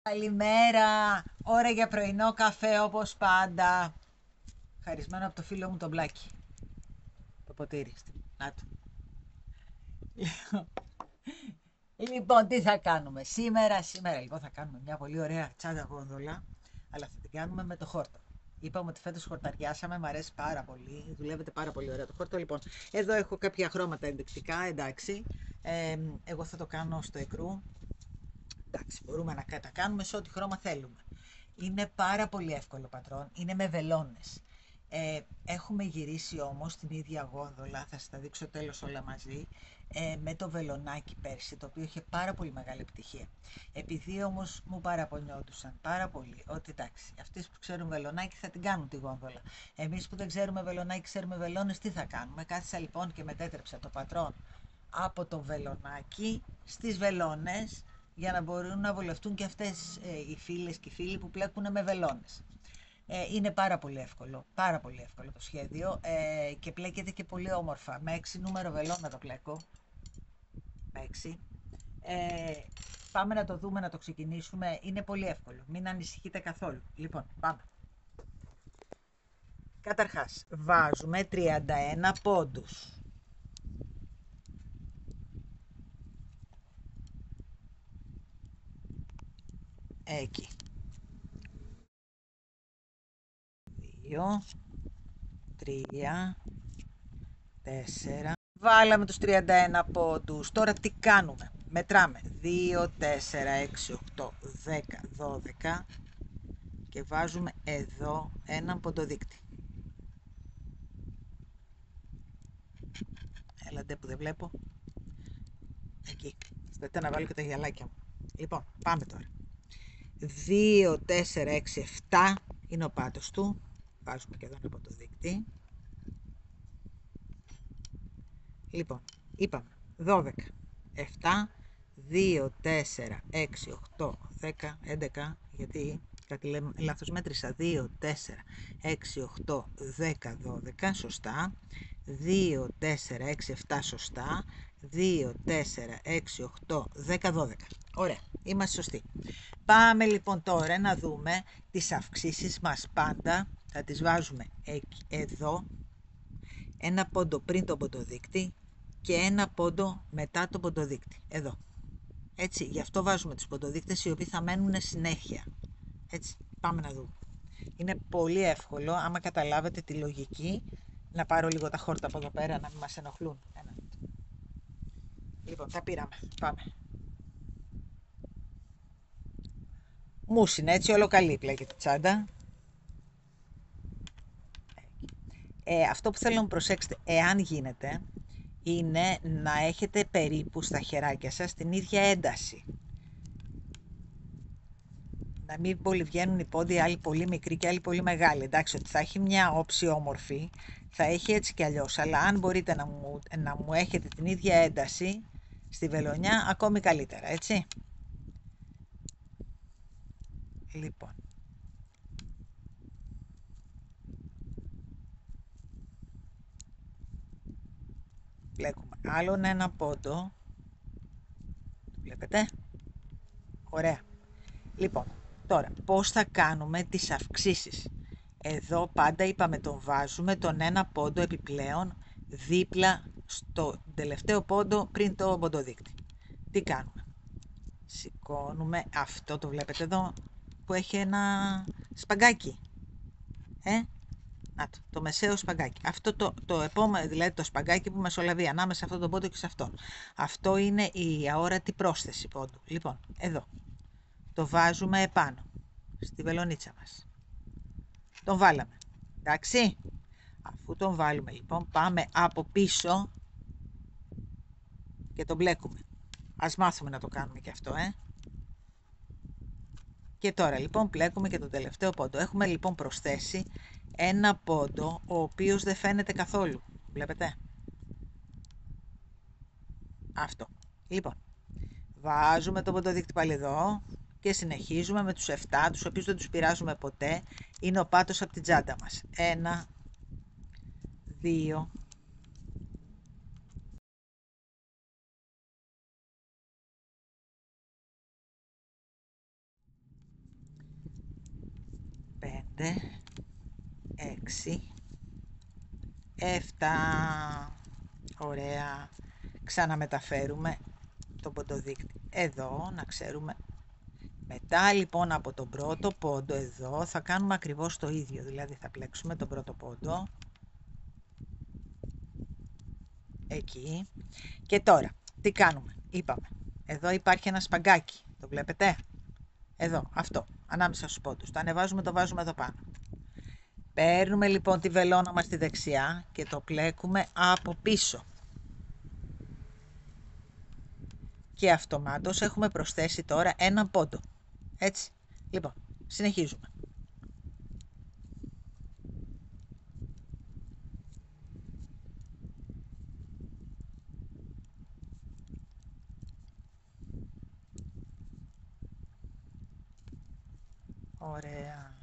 Καλημέρα! Ώρα για πρωινό καφέ όπως πάντα. Χαρισμένο από το φίλο μου τον Μπλάκι. Το ποτήρι. Να του. Λοιπόν, τι θα κάνουμε σήμερα λοιπόν θα κάνουμε μια πολύ ωραία τσάντα γόνδολα, αλλά θα την κάνουμε με το χόρτο. Είπαμε ότι φέτος χορταριάσαμε, μου αρέσει πάρα πολύ, δουλεύεται πάρα πολύ ωραία το χόρτο. Λοιπόν, εδώ έχω κάποια χρώματα ενδεικτικά, εντάξει. Εγώ θα το κάνω στο εκρού. Εντάξει, μπορούμε να τα κάνουμε σε ό,τι χρώμα θέλουμε. Είναι πάρα πολύ εύκολο πατρόν, είναι με βελόνες. Έχουμε γυρίσει όμως την ίδια γόνδολα, θα σας τα δείξω τέλος όλα μαζί, με το βελονάκι πέρσι, το οποίο είχε πάρα πολύ μεγάλη επιτυχία. Επειδή όμως μου παραπονιόντουσαν πάρα πολύ ότι εντάξει, αυτοί που ξέρουν βελονάκι θα την κάνουν τη γόνδολα. Εμείς που δεν ξέρουμε βελονάκι, ξέρουμε βελόνες, τι θα κάνουμε. Κάθισα λοιπόν και μετέτρεψα το πατρόν από το βελονάκι στις βελόνες, για να μπορούν να βολευτούν και αυτές οι φίλες και οι φίλοι που πλέκουν με βελόνες. Είναι πάρα πολύ εύκολο το σχέδιο και πλέκεται και πολύ όμορφα. Με 6 νούμερο βελόνα το πλέκω. Με 6. Πάμε να το δούμε, να το ξεκινήσουμε. Είναι πολύ εύκολο. Μην ανησυχείτε καθόλου. Λοιπόν, πάμε. Καταρχάς, βάζουμε 31 πόντους. Εκεί. 2, 3, 4. Βάλαμε τους 31 πόντους. Τώρα τι κάνουμε? Μετράμε. 2, 4, 6, 8, 10, 12 και βάζουμε εδώ έναν ποντοδείκτη. Έλατε που δεν βλέπω. Εκεί. Σπέτε να βάλω και τα γυαλάκια μου. Λοιπόν, πάμε τώρα. 2, 4, 6, 7 είναι ο πάτος του. Βάζουμε και εδώ ένα ποντοδείκτη. Λοιπόν, είπαμε 12, 7, 2, 4, 6, 8, 10, 11, γιατί κάτι λάθος μέτρησα, 2, 4, 6, 8, 10, 12, σωστά, 2, 4, 6, 7, σωστά, 2, 4, 6, 8, 10, 12. Ωραία, είμαστε σωστοί. Πάμε λοιπόν τώρα να δούμε τις αυξήσεις μας πάντα. Θα τις βάζουμε εδώ, ένα πόντο πριν τον ποντοδείκτη και ένα πόντο μετά τον ποντοδείκτη. Εδώ. Έτσι, γι' αυτό βάζουμε τους ποντοδείκτες οι οποίοι θα μένουν συνέχεια. Έτσι, πάμε να δούμε. Είναι πολύ εύκολο, άμα καταλάβετε τη λογική, να πάρω λίγο τα χόρτα από εδώ πέρα να μην μας ενοχλούν. Λοιπόν, τα πήραμε. Πάμε. Μουσιν, έτσι, όλο καλή πλέκεται τσάντα. Αυτό που θέλω να προσέξετε, εάν γίνεται, είναι να έχετε περίπου στα χεράκια σας την ίδια ένταση. Να μην πολύ βγαίνουν οι πόντοι, άλλοι πολύ μικροί και άλλοι πολύ μεγάλοι. Εντάξει, ότι θα έχει μια όψη όμορφη, θα έχει έτσι κι αλλιώς, αλλά αν μπορείτε να μου έχετε την ίδια ένταση στη βελονιά, ακόμη καλύτερα, έτσι. Λοιπόν. Βλέπουμε άλλον ένα πόντο. Βλέπετε. Ωραία. Λοιπόν, τώρα πώς θα κάνουμε τις αυξήσεις? Εδώ πάντα είπαμε τον βάζουμε τον ένα πόντο επιπλέον δίπλα στο τελευταίο πόντο πριν το ποντοδείκτη. Τι κάνουμε? Σηκώνουμε αυτό, το βλέπετε εδώ που έχει ένα σπαγκάκι. Το μεσαίο σπαγκάκι. Αυτό το επόμενο, δηλαδή το σπαγκάκι που μεσολαβεί ανάμεσα σε αυτόν τον πόντο και σε αυτόν. Αυτό είναι η αόρατη πρόσθεση πόντου. Λοιπόν, εδώ. Το βάζουμε επάνω, στη βελονίτσα μας. Τον βάλαμε. Εντάξει. Αφού τον βάλουμε λοιπόν, πάμε από πίσω και τον μπλέκουμε. Ας μάθουμε να το κάνουμε και αυτό, Και τώρα λοιπόν πλέκουμε και τον τελευταίο πόντο. Έχουμε λοιπόν προσθέσει ένα πόντο ο οποίος δεν φαίνεται καθόλου. Βλέπετε. Αυτό. Λοιπόν, βάζουμε το ποντοδείκτη πάλι εδώ και συνεχίζουμε με τους 7, τους οποίους δεν τους πειράζουμε ποτέ. Είναι ο πάτος από την τσάντα μας. 1, 2, 3, 5, 6, 7. Ωραία. Ξαναμεταφέρουμε το ποντοδείκτη εδώ, να ξέρουμε. Μετά λοιπόν από τον πρώτο πόντο εδώ θα κάνουμε ακριβώς το ίδιο, δηλαδή θα πλέξουμε τον πρώτο πόντο εκεί και τώρα τι κάνουμε, είπαμε εδώ υπάρχει ένα σπαγκάκι, το βλέπετε εδώ, αυτό, ανάμεσα στους πόντους, το ανεβάζουμε, το βάζουμε εδώ πάνω. Παίρνουμε λοιπόν τη βελόνα μας στη δεξιά και το πλέκουμε από πίσω. Και αυτομάτως έχουμε προσθέσει τώρα έναν πόντο. Έτσι. Λοιπόν, συνεχίζουμε. Ωραία.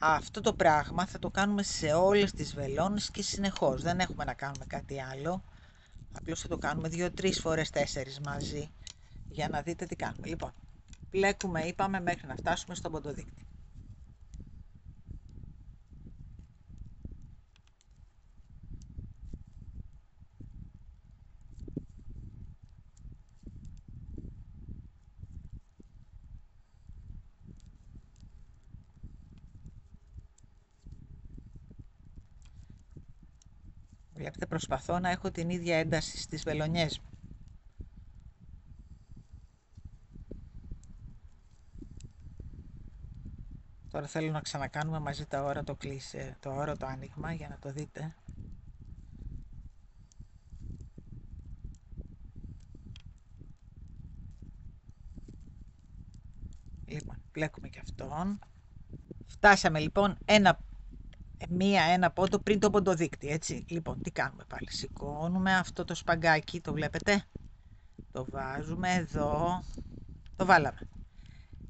Αυτό το πράγμα θα το κάνουμε σε όλες τις βελόνες και συνεχώς. Δεν έχουμε να κάνουμε κάτι άλλο. Απλώς θα το κάνουμε 2, 3 φορές, 4 μαζί για να δείτε τι κάνουμε. Λοιπόν, πλέκουμε, είπαμε, μέχρι να φτάσουμε στον ποντοδείκτη. Βλέπετε, προσπαθώ να έχω την ίδια ένταση στις βελονιές μου. Τώρα θέλω να ξανακάνουμε μαζί τα ώρα το όρο το άνοιγμα για να το δείτε. Λοιπόν, πλέκουμε και αυτόν. Φτάσαμε λοιπόν ένα πόντο πριν το ποντοδείκτη, έτσι. Λοιπόν, τι κάνουμε πάλι, σηκώνουμε αυτό το σπαγκάκι, το βλέπετε, το βάζουμε εδώ, το βάλαμε.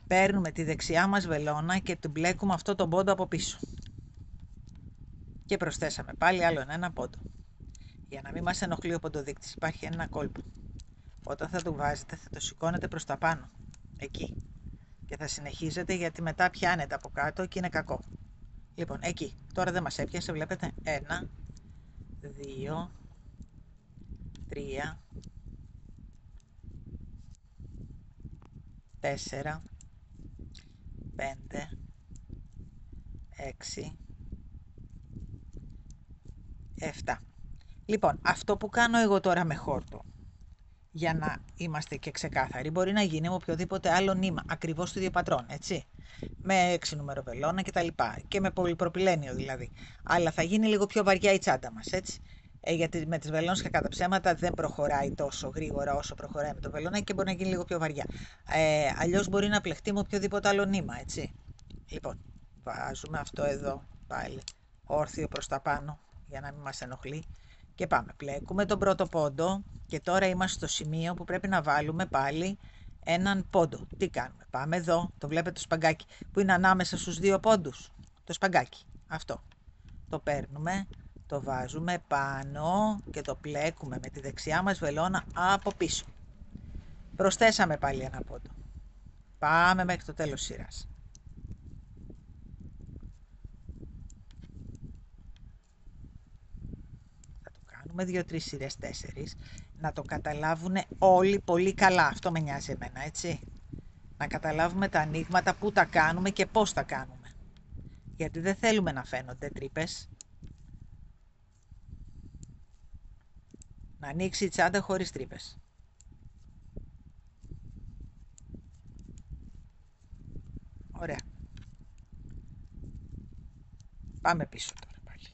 Παίρνουμε τη δεξιά μας βελόνα και την μπλέκουμε αυτό το πόντο από πίσω. Και προσθέσαμε πάλι άλλον ένα πόντο. Για να μην μας ενοχλεί ο ποντοδείκτης υπάρχει ένα κόλπο. Όταν θα το βάζετε θα το σηκώνετε προς τα πάνω, εκεί. Και θα συνεχίζετε γιατί μετά πιάνετε από κάτω και είναι κακό. Λοιπόν, εκεί. Τώρα δεν μας έπιασε, βλέπετε. 1, 2, 3, 4, 5, 6, 7. Λοιπόν, αυτό που κάνω εγώ τώρα με χόρτο, για να είμαστε και ξεκάθαροι, μπορεί να γίνει με οποιοδήποτε άλλο νήμα, ακριβώς το ίδιο πατρόν, έτσι. Με 6 νούμερο βελόνα κτλ. Και με πολυπροπυλένιο δηλαδή. Αλλά θα γίνει λίγο πιο βαριά η τσάντα μας, έτσι. Γιατί με τις βελόνες και κατά ψέματα δεν προχωράει τόσο γρήγορα όσο προχωράει με το βελόνα και μπορεί να γίνει λίγο πιο βαριά. Αλλιώς μπορεί να πλεχτεί με οποιοδήποτε άλλο νήμα, έτσι. Λοιπόν, βάζουμε αυτό εδώ πάλι όρθιο προς τα πάνω για να μην μας ενοχλεί. Και πάμε, πλέκουμε τον πρώτο πόντο και τώρα είμαστε στο σημείο που πρέπει να βάλουμε πάλι έναν πόντο. Τι κάνουμε, πάμε εδώ, το βλέπετε το σπαγκάκι που είναι ανάμεσα στους δύο πόντους, το σπαγκάκι, αυτό. Το παίρνουμε, το βάζουμε πάνω και το πλέκουμε με τη δεξιά μας βελόνα από πίσω. Προσθέσαμε πάλι ένα πόντο. Πάμε μέχρι το τέλος σειράς. Με 2-3 σειρές, 4, να το καταλάβουν όλοι πολύ καλά. Αυτό με νοιάζει εμένα, έτσι. Να καταλάβουμε τα ανοίγματα, πού τα κάνουμε και πώς τα κάνουμε. Γιατί δεν θέλουμε να φαίνονται τρύπες. Να ανοίξει η τσάντα χωρίς τρύπες. Ωραία. Πάμε πίσω τώρα πάλι.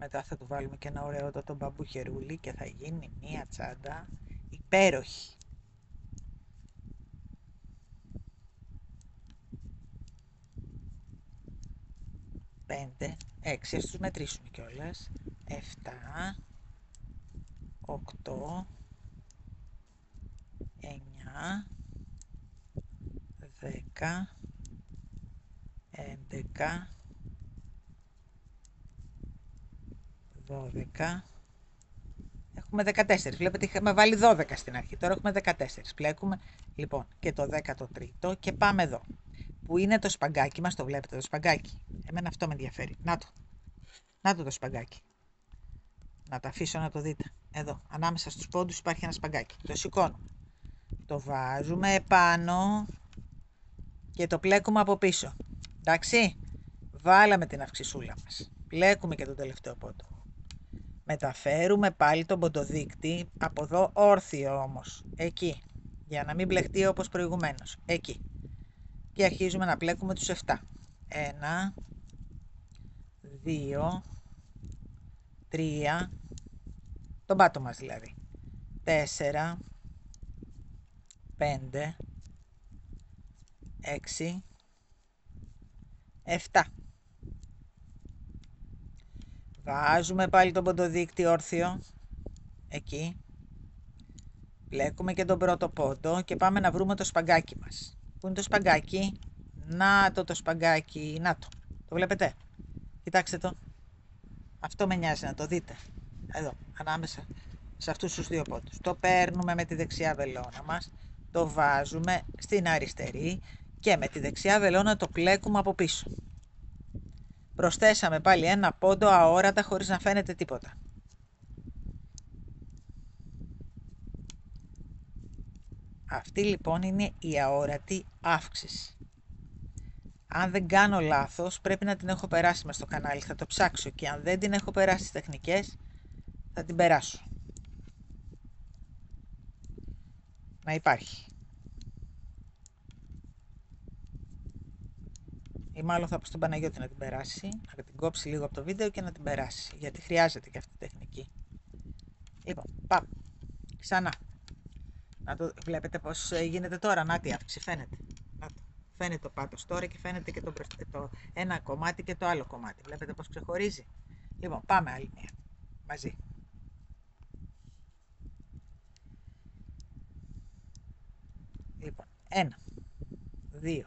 Μετά θα του βάλουμε και ένα ωραιότατο μπαμπού χερούλι και θα γίνει μία τσάντα υπέροχη. Πέντε, 6, ας τους μετρήσουμε κιόλας. 7, 8, 9, 10, 11, 12, έχουμε 14. Βλέπετε είχαμε βάλει 12 στην αρχή, τώρα έχουμε 14. Πλέκουμε λοιπόν και το 13ο και πάμε εδώ. Που είναι το σπαγκάκι μας, το βλέπετε το σπαγκάκι. Εμένα αυτό με ενδιαφέρει. Να το σπαγκάκι. Να το αφήσω να το δείτε. Εδώ, ανάμεσα στους πόντους υπάρχει ένα σπαγκάκι. Το σηκώνουμε. Το βάζουμε επάνω και το πλέκουμε από πίσω. Εντάξει, βάλαμε την αυξησούλα μας. Πλέκουμε και τον τελευταίο πόντο. Μεταφέρουμε πάλι τον ποντοδείκτη, από εδώ όρθιο όμως, εκεί, για να μην μπλεχτεί όπως προηγουμένως, εκεί. Και αρχίζουμε να πλέκουμε τους 7. 1, 2, 3, τον πάτο μας δηλαδή, 4, 5, 6, 7. Βάζουμε πάλι τον ποντοδείκτη όρθιο, εκεί. Πλέκουμε και τον πρώτο πόντο και πάμε να βρούμε το σπαγκάκι μας. Πού είναι το σπαγκάκι? Να το σπαγκάκι, να το. Το βλέπετε? Κοιτάξτε το. Αυτό με νοιάζει να το δείτε. Εδώ, ανάμεσα σε αυτούς τους δύο πόντους. Το παίρνουμε με τη δεξιά βελόνα μας, το βάζουμε στην αριστερή και με τη δεξιά βελόνα το πλέκουμε από πίσω. Προσθέσαμε πάλι ένα πόντο αόρατα χωρίς να φαίνεται τίποτα. Αυτή λοιπόν είναι η αόρατη αύξηση. Αν δεν κάνω λάθος, πρέπει να την έχω περάσει μες στο κανάλι. Θα το ψάξω και αν δεν την έχω περάσει στις τεχνικές, θα την περάσω. Να υπάρχει. Ή μάλλον θα πω στον Παναγιώτη να την περάσει, να την κόψει λίγο από το βίντεο και να την περάσει, γιατί χρειάζεται και αυτή η τεχνική. Λοιπόν, πάμε. Ξανά. Να το βλέπετε πώς γίνεται τώρα. Να τη αύξηση, φαίνεται. Να το. Φαίνεται το πάτος τώρα και φαίνεται και το ένα κομμάτι και το άλλο κομμάτι. Βλέπετε πώς ξεχωρίζει. Λοιπόν, πάμε άλλη μία. Μαζί. Λοιπόν, 1, 2,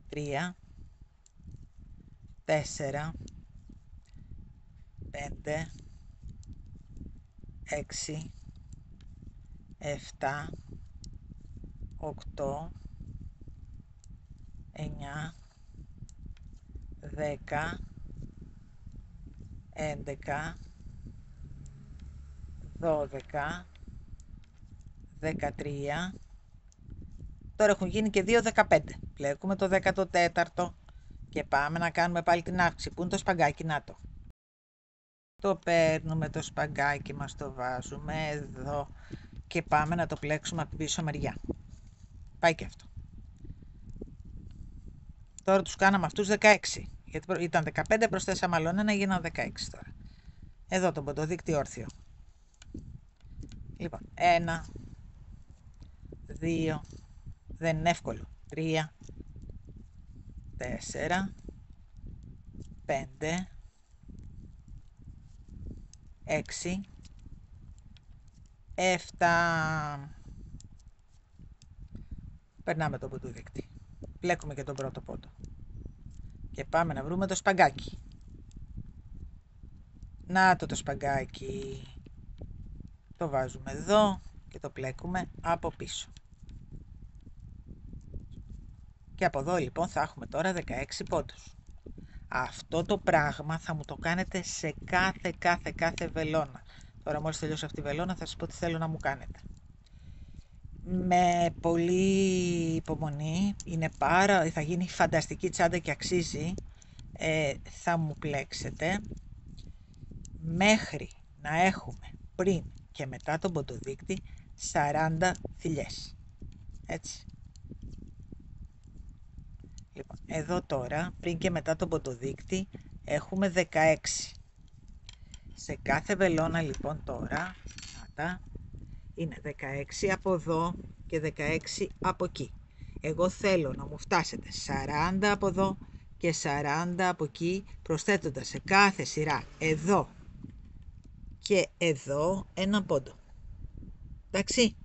3, 4, 5, 6, 7, 8, 9, 10, 11, 12, 13, τώρα έχουν γίνει και 2 15. Πλέκουμε το 14ο και πάμε να κάνουμε πάλι την αύξηση. Πού είναι το σπαγκάκι? Να το. Το παίρνουμε το σπαγκάκι μας, το βάζουμε εδώ και πάμε να το πλέξουμε από την πίσω μεριά. Πάει και αυτό. Τώρα τους κάναμε αυτούς 16. Γιατί ήταν 15, προσθέσαμε άλλον ένα, γίναν 16 τώρα. Εδώ τον ποντοδείκτη όρθιο. Λοιπόν, 1, 2, δεν είναι εύκολο. 3, 4, 5, 6, 7. Περνάμε τον ποντοδείκτη. Πλέκουμε και τον πρώτο πόντο. Και πάμε να βρούμε το σπαγκάκι. Να το σπαγκάκι. Το βάζουμε εδώ και το πλέκουμε από πίσω. Και από εδώ λοιπόν θα έχουμε τώρα 16 πόντους. Αυτό το πράγμα θα μου το κάνετε σε κάθε βελόνα. Τώρα μόλις τελειώσει αυτή η βελόνα θα σας πω τι θέλω να μου κάνετε. Με πολύ υπομονή, θα γίνει φανταστική τσάντα και αξίζει. Θα μου πλέξετε μέχρι να έχουμε πριν και μετά τον ποντοδείκτη 40 θηλιές. Έτσι. Λοιπόν, εδώ τώρα πριν και μετά τον ποντοδείκτη έχουμε 16. Σε κάθε βελόνα λοιπόν τώρα είναι 16 από εδώ και 16 από εκεί. Εγώ θέλω να μου φτάσετε 40 από εδώ και 40 από εκεί, προσθέτοντας σε κάθε σειρά εδώ και εδώ ένα πόντο. Εντάξει.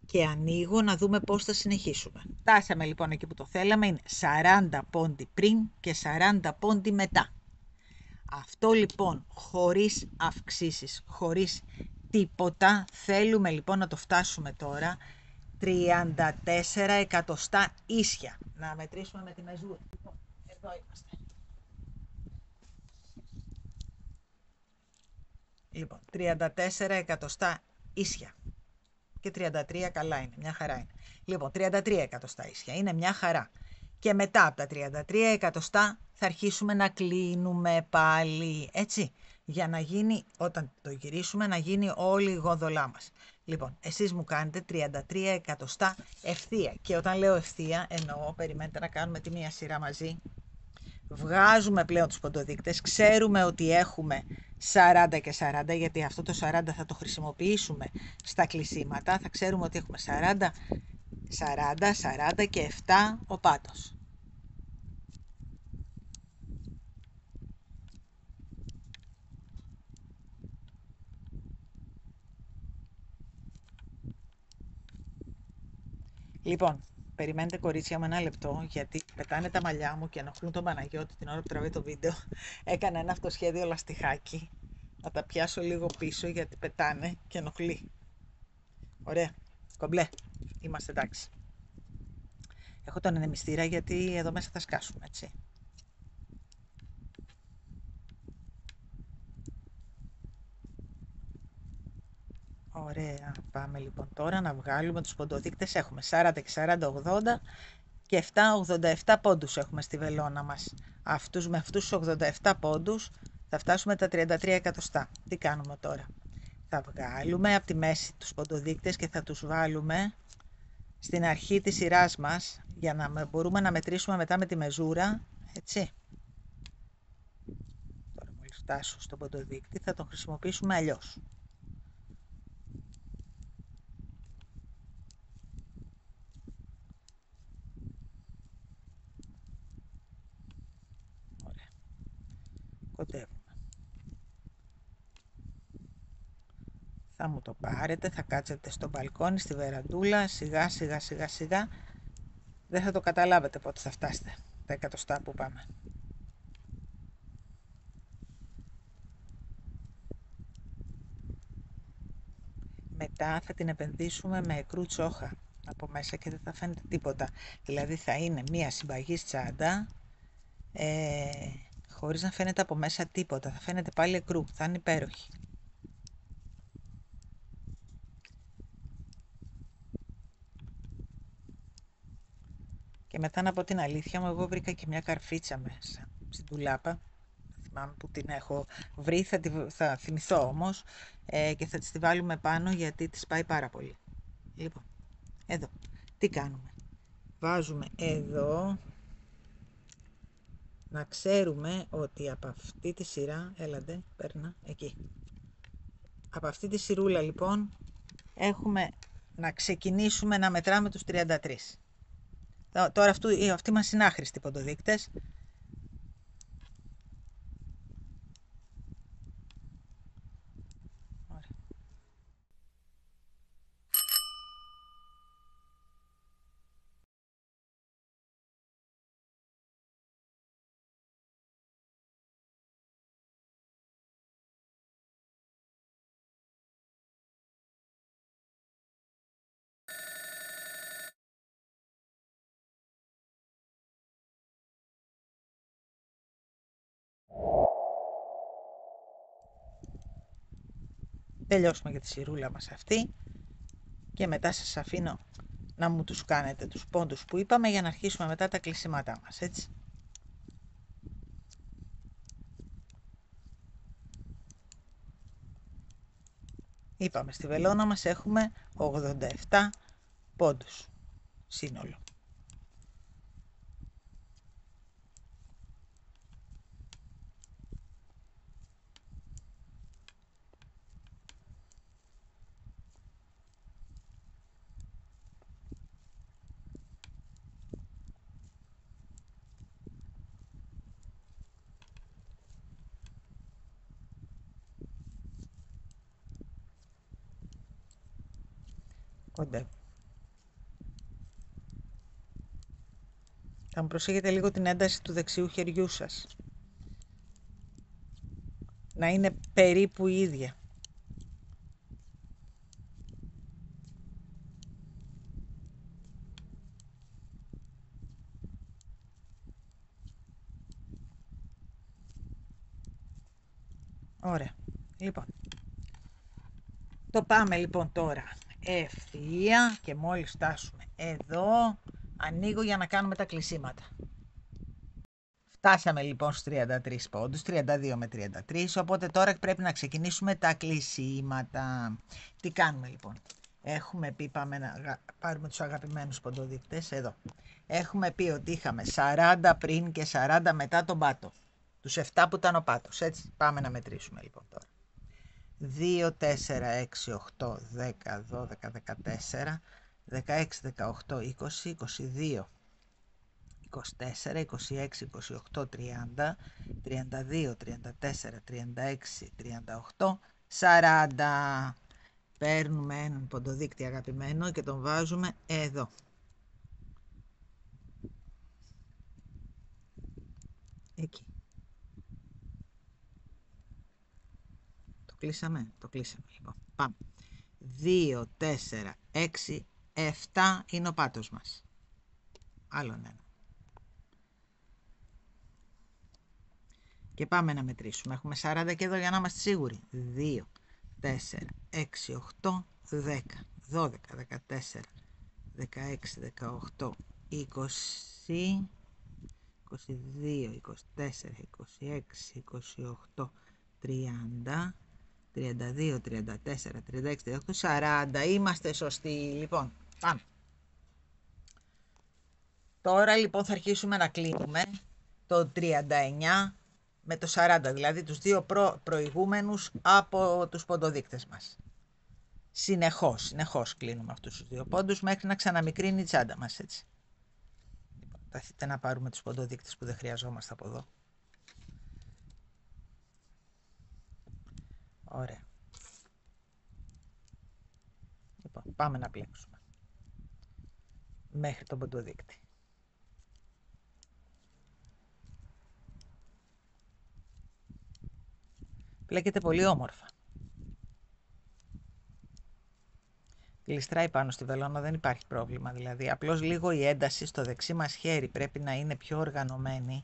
και ανοίγω να δούμε πώς θα συνεχίσουμε. Φτάσαμε λοιπόν εκεί που το θέλαμε, είναι 40 πόντι πριν και 40 πόντι μετά. Αυτό λοιπόν χωρίς αυξήσεις, χωρίς τίποτα, θέλουμε λοιπόν να το φτάσουμε τώρα 34 εκατοστά ίσια. Να μετρήσουμε με τη μεζούρα. Λοιπόν, εδώ είμαστε. Λοιπόν, 34 εκατοστά ίσια. Και 33 καλά είναι, μια χαρά είναι. Λοιπόν, 33 εκατοστά ίσια, είναι μια χαρά. Και μετά από τα 33 εκατοστά θα αρχίσουμε να κλείνουμε πάλι, έτσι, για να γίνει, όταν το γυρίσουμε, να γίνει όλη η γόνδολά μας. Λοιπόν, εσείς μου κάνετε 33 εκατοστά ευθεία. Και όταν λέω ευθεία, εννοώ, περιμένετε να κάνουμε τη μία σειρά μαζί. Βγάζουμε πλέον τους ποντοδείκτες, ξέρουμε ότι έχουμε 40 και 40, γιατί αυτό το 40 θα το χρησιμοποιήσουμε στα κλεισίματα, θα ξέρουμε ότι έχουμε 40, 40, 40 και 7 ο πάτος. Λοιπόν, περιμένετε κορίτσια με ένα λεπτό, γιατί πετάνε τα μαλλιά μου και ενοχλούν τον Παναγιώτη την ώρα που τραβάει το βίντεο. Έκανα ένα αυτοσχέδιο λαστιχάκι, να τα πιάσω λίγο πίσω γιατί πετάνε και ενοχλεί. Ωραία, κομπλέ, είμαστε εντάξει. Έχω τον ανεμιστήρα γιατί εδώ μέσα θα σκάσουμε, έτσι. Ωραία, πάμε λοιπόν τώρα να βγάλουμε τους ποντοδείκτες. Έχουμε 40 και 40, 80 και 7, 87 πόντους έχουμε στη βελόνα μας. Με αυτούς τους 87 πόντους θα φτάσουμε τα 33 εκατοστά. Τι κάνουμε τώρα? Θα βγάλουμε από τη μέση τους ποντοδείκτες και θα τους βάλουμε στην αρχή της σειράς μας για να μπορούμε να μετρήσουμε μετά με τη μεζούρα, έτσι. Τώρα μόλις φτάσω στον ποντοδείκτη θα τον χρησιμοποιήσουμε αλλιώς. Ωραία. Κοντεύουμε. Θα μου το πάρετε, θα κάτσετε στο μπαλκόνι, στη βεραντούλα, σιγά σιγά σιγά σιγά. Δεν θα το καταλάβετε πότε θα φτάσετε τα εκατοστά που πάμε. Μετά θα την επενδύσουμε με εκρού τσόχα από μέσα και δεν θα φαίνεται τίποτα. Δηλαδή θα είναι μία συμπαγής τσάντα χωρίς να φαίνεται από μέσα τίποτα. Θα φαίνεται πάλι εκρού, θα είναι υπέροχη. Και μετά να πω την αλήθεια μου, εγώ βρήκα και μια καρφίτσα μέσα στην τουλάπα. Θυμάμαι που την έχω βρει, θα θυμηθώ όμως και θα τη βάλουμε πάνω γιατί της πάει πάρα πολύ. Λοιπόν, εδώ, τι κάνουμε? Βάζουμε εδώ, να ξέρουμε ότι από αυτή τη σειρά, έλατε, παίρνα, εκεί. Από αυτή τη σειρούλα λοιπόν έχουμε να ξεκινήσουμε να μετράμε τους 33. Τώρα αυτοί μας είναι άχρηστοι ποντοδείκτες. Τελειώσουμε για τη σειρούλα μας αυτή και μετά σας αφήνω να μου τους κάνετε τους πόντους που είπαμε για να αρχίσουμε μετά τα κλεισίματά μας, έτσι. Είπαμε, στη βελόνα μας έχουμε 87 πόντους σύνολο. Κοντεύω. Θα μου προσέχετε λίγο την ένταση του δεξιού χεριού σας. Να είναι περίπου ίδια. Ωραία. Λοιπόν, το πάμε λοιπόν τώρα ευθεία και μόλις φτάσουμε εδώ, ανοίγω για να κάνουμε τα κλεισίματα. Φτάσαμε λοιπόν στους 33 πόντους, 32 με 33, οπότε τώρα πρέπει να ξεκινήσουμε τα κλεισίματα. Τι κάνουμε λοιπόν? Έχουμε πει, πάμε να πάρουμε τους αγαπημένους ποντοδείκτες, εδώ. Έχουμε πει ότι είχαμε 40 πριν και 40 μετά τον πάτο. Τους 7 που ήταν ο πάτος, έτσι. Πάμε να μετρήσουμε λοιπόν τώρα. 2, 4, 6, 8, 10, 12, 14, 16, 18, 20, 22, 24, 26, 28, 30, 32, 34, 36, 38, 40. Παίρνουμε έναν ποντοδείκτη αγαπημένο και τον βάζουμε εδώ. Εκεί. Το κλείσαμε λοιπόν. Πάμε. 2, 4, 6, 7 είναι ο πάτος μας. Άλλον ένα. Και πάμε να μετρήσουμε. Έχουμε 40 και εδώ για να είμαστε σίγουροι. 2, 4, 6, 8, 10, 12, 14, 16, 18, 20, 22, 24, 26, 28, 30, 32, 34, 36, 38, 40. Είμαστε σωστοί. Λοιπόν, πάμε. Τώρα λοιπόν θα αρχίσουμε να κλείνουμε το 39 με το 40, δηλαδή τους δύο προηγούμενους από τους ποντοδείκτες μας. Συνεχώς κλείνουμε αυτούς τους δύο πόντους μέχρι να ξαναμικρύνει η τσάντα μας, έτσι. Λοιπόν, θα θέλετε να πάρουμε τους ποντοδείκτες που δεν χρειαζόμαστε από εδώ. Ωραία. Λοιπόν, πάμε να πλέξουμε μέχρι τον ποντοδείκτη. Πλέκεται πολύ όμορφα. Γλιστράει πάνω στη βελόνα, δεν υπάρχει πρόβλημα δηλαδή. Απλώς λίγο η ένταση στο δεξί μας χέρι πρέπει να είναι πιο οργανωμένη,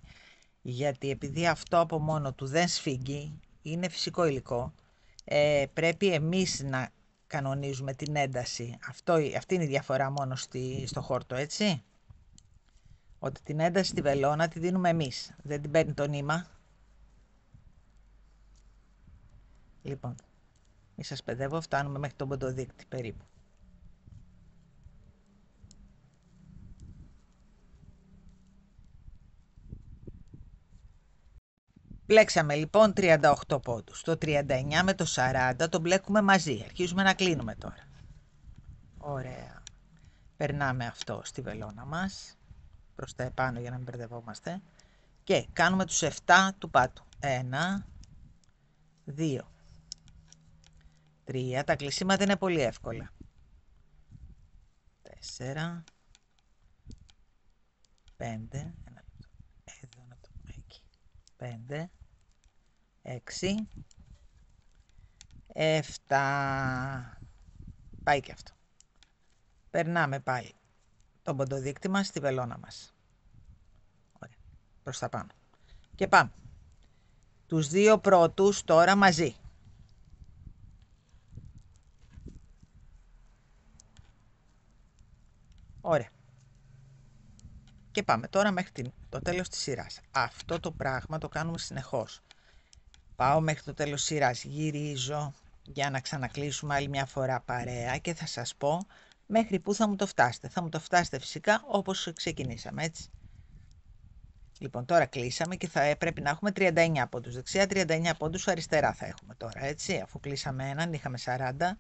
γιατί επειδή αυτό από μόνο του δεν σφίγγει, είναι φυσικό υλικό, πρέπει εμείς να κανονίζουμε την ένταση. Αυτή είναι η διαφορά μόνο στο χόρτο, έτσι. Ότι την ένταση στη βελόνα τη δίνουμε εμείς, δεν την παίρνει το νήμα. Λοιπόν, μη σας παιδεύω, φτάνουμε μέχρι τον ποντοδείκτη περίπου. Πλέξαμε λοιπόν 38 πόντους. Το 39 με το 40 το μπλέκουμε μαζί. Αρχίζουμε να κλείνουμε τώρα. Ωραία. Περνάμε αυτό στη βελόνα μας, προς τα επάνω για να μην μπερδευόμαστε. Και κάνουμε τους 7 του πάτου. 1, 2, 3. Τα κλεισίματα είναι πολύ εύκολα. 4, 5, εδώ να το πούμε εκεί. 5, 6, 7. Πάει και αυτό. Περνάμε πάλι τον ποντοδείκτη μας στη βελόνα μας. Ωραία. Προς τα πάνω. Και πάμε. Τους δύο πρώτους τώρα μαζί. Ωραία. Και πάμε τώρα μέχρι το τέλος της σειράς. Αυτό το πράγμα το κάνουμε συνεχώς. Πάω μέχρι το τέλος της σειράς, γυρίζω για να ξανακλείσουμε άλλη μια φορά παρέα και θα σας πω μέχρι πού θα μου το φτάσετε. Θα μου το φτάσετε φυσικά όπως ξεκινήσαμε, έτσι. Λοιπόν, τώρα κλείσαμε και θα πρέπει να έχουμε 39 πόντους δεξιά, 39 πόντους αριστερά θα έχουμε τώρα, έτσι. Αφού κλείσαμε έναν, είχαμε 40.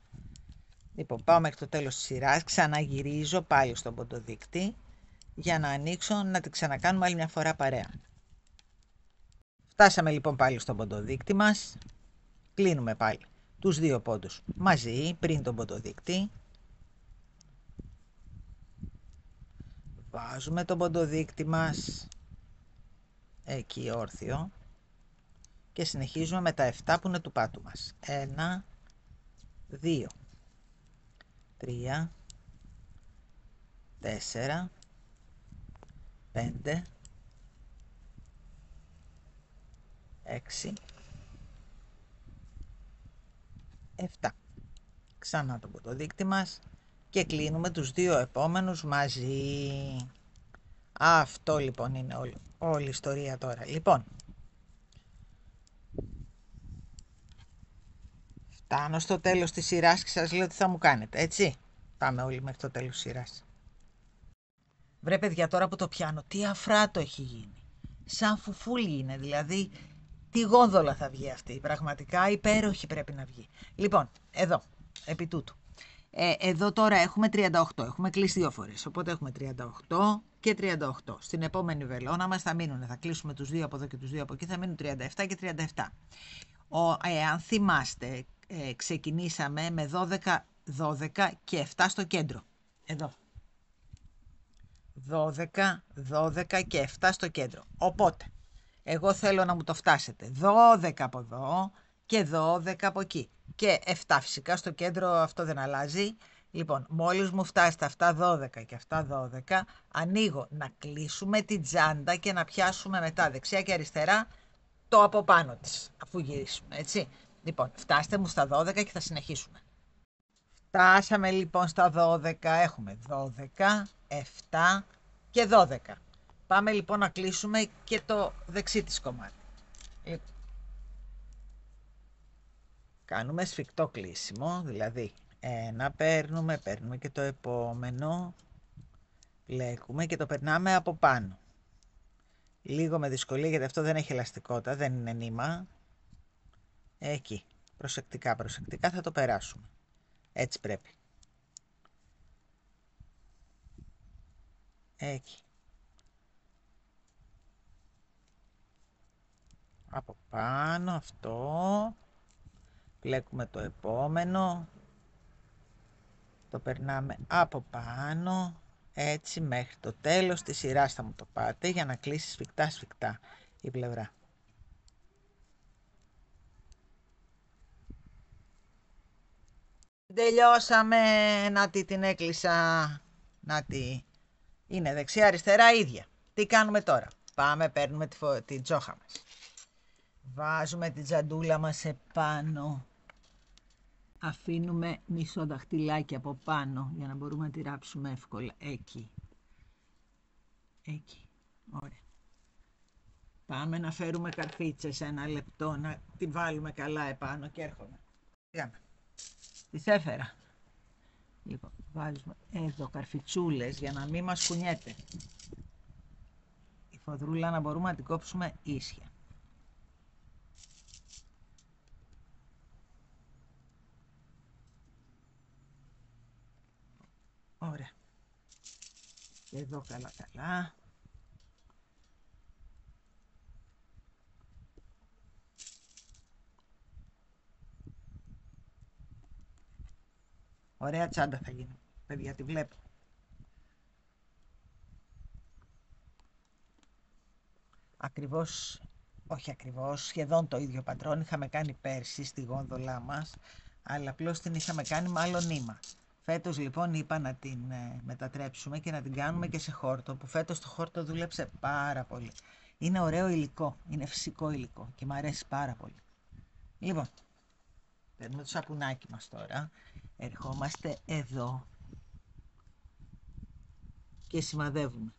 Λοιπόν, πάω μέχρι το τέλος της σειράς, ξαναγυρίζω πάλι στον ποντοδείκτη για να ανοίξω, να την ξανακάνουμε άλλη μια φορά παρέα. Φτάσαμε λοιπόν πάλι στον ποντοδείκτη μας, κλείνουμε πάλι τους δύο πόντους μαζί πριν τον ποντοδείκτη. Βάζουμε το ποντοδείκτη μας εκεί όρθιο και συνεχίζουμε με τα 7 που είναι του πάτου μας. 1, 2, 3, 4, 5, 6, 7. Ξανά το ποντοδείκτη μας και κλείνουμε τους δύο επόμενους μαζί. Αυτό λοιπόν είναι όλη η ιστορία τώρα. Λοιπόν, φτάνω στο τέλος της σειράς και σας λέω τι θα μου κάνετε, έτσι. Πάμε όλοι μέχρι το τέλος της σειράς. Βρε παιδιά, τώρα που το πιάνω, τι αφράτο έχει γίνει. Σαν φουφούλη είναι, δηλαδή τι γόνδολα θα βγει αυτή. Πραγματικά υπέροχη πρέπει να βγει. Λοιπόν, εδώ, επί τούτου. Εδώ τώρα έχουμε 38, έχουμε κλείσει 2 φορές, οπότε έχουμε 38 και 38. Στην επόμενη βελόνα μας θα μείνουν, θα κλείσουμε τους 2 από εδώ και τους 2 από εκεί, θα μείνουν 37 και 37. Αν θυμάστε, ξεκινήσαμε με 12, 12 και 7 στο κέντρο. Εδώ. 12, 12 και 7 στο κέντρο. Οπότε, εγώ θέλω να μου το φτάσετε 12 από εδώ και 12 από εκεί. Και 7 φυσικά στο κέντρο, αυτό δεν αλλάζει. Λοιπόν, μόλις μου φτάσετε αυτά 12 και αυτά 12, ανοίγω να κλείσουμε την τσάντα και να πιάσουμε μετά δεξιά και αριστερά το από πάνω της, αφού γυρίσουμε, έτσι. Λοιπόν, φτάστε μου στα 12 και θα συνεχίσουμε. Φτάσαμε λοιπόν στα 12, έχουμε 12, 7 και 12. Πάμε λοιπόν να κλείσουμε και το δεξί της κομμάτι. Κάνουμε σφιχτό κλείσιμο, δηλαδή ένα παίρνουμε και το επόμενο, πλέκουμε και το περνάμε από πάνω. Λίγο με δυσκολία γιατί αυτό δεν έχει ελαστικότητα, δεν είναι νήμα. Εκεί, προσεκτικά θα το περάσουμε. Έτσι πρέπει. Εκεί. Από πάνω αυτό. Πλέκουμε το επόμενο. Το περνάμε από πάνω. Έτσι μέχρι το τέλος της σειράς θα μου το πάτε για να κλείσει σφιχτά η πλευρά. Τελειώσαμε. Να την έκλεισα. Να είναι δεξιά αριστερά ίδια. Τι κάνουμε τώρα? Πάμε, παίρνουμε τη τζόχα μας. Βάζουμε την τζαντούλα μας επάνω. Αφήνουμε μισό δαχτυλάκι από πάνω για να μπορούμε να τη ράψουμε εύκολα. Εκεί. Εκεί. Ωραία. Πάμε να φέρουμε καρφίτσες 1 λεπτό, να τη βάλουμε καλά επάνω και έρχομαι. Πήγαμε. Τις έφερα. Λοιπόν, βάζουμε εδώ καρφιτσούλες για να μην μας κουνιέται. Η φοδρούλα να μπορούμε να την κόψουμε ίσια. Ωραία. Και εδώ καλά. Ωραία τσάντα θα γίνει. Παιδιά, τη βλέπω. Όχι ακριβώς, σχεδόν το ίδιο πατρόν είχαμε κάνει πέρσι στη γόνδολά μας, αλλά απλώς την είχαμε κάνει με άλλο νήμα. Φέτος λοιπόν είπα να την μετατρέψουμε και να την κάνουμε και σε χόρτο, που φέτος το χόρτο δούλεψε πάρα πολύ. Είναι ωραίο υλικό, είναι φυσικό υλικό και μου αρέσει πάρα πολύ. Λοιπόν, παίρνουμε το σαπουνάκι μας τώρα, ερχόμαστε εδώ και σημαδεύουμε.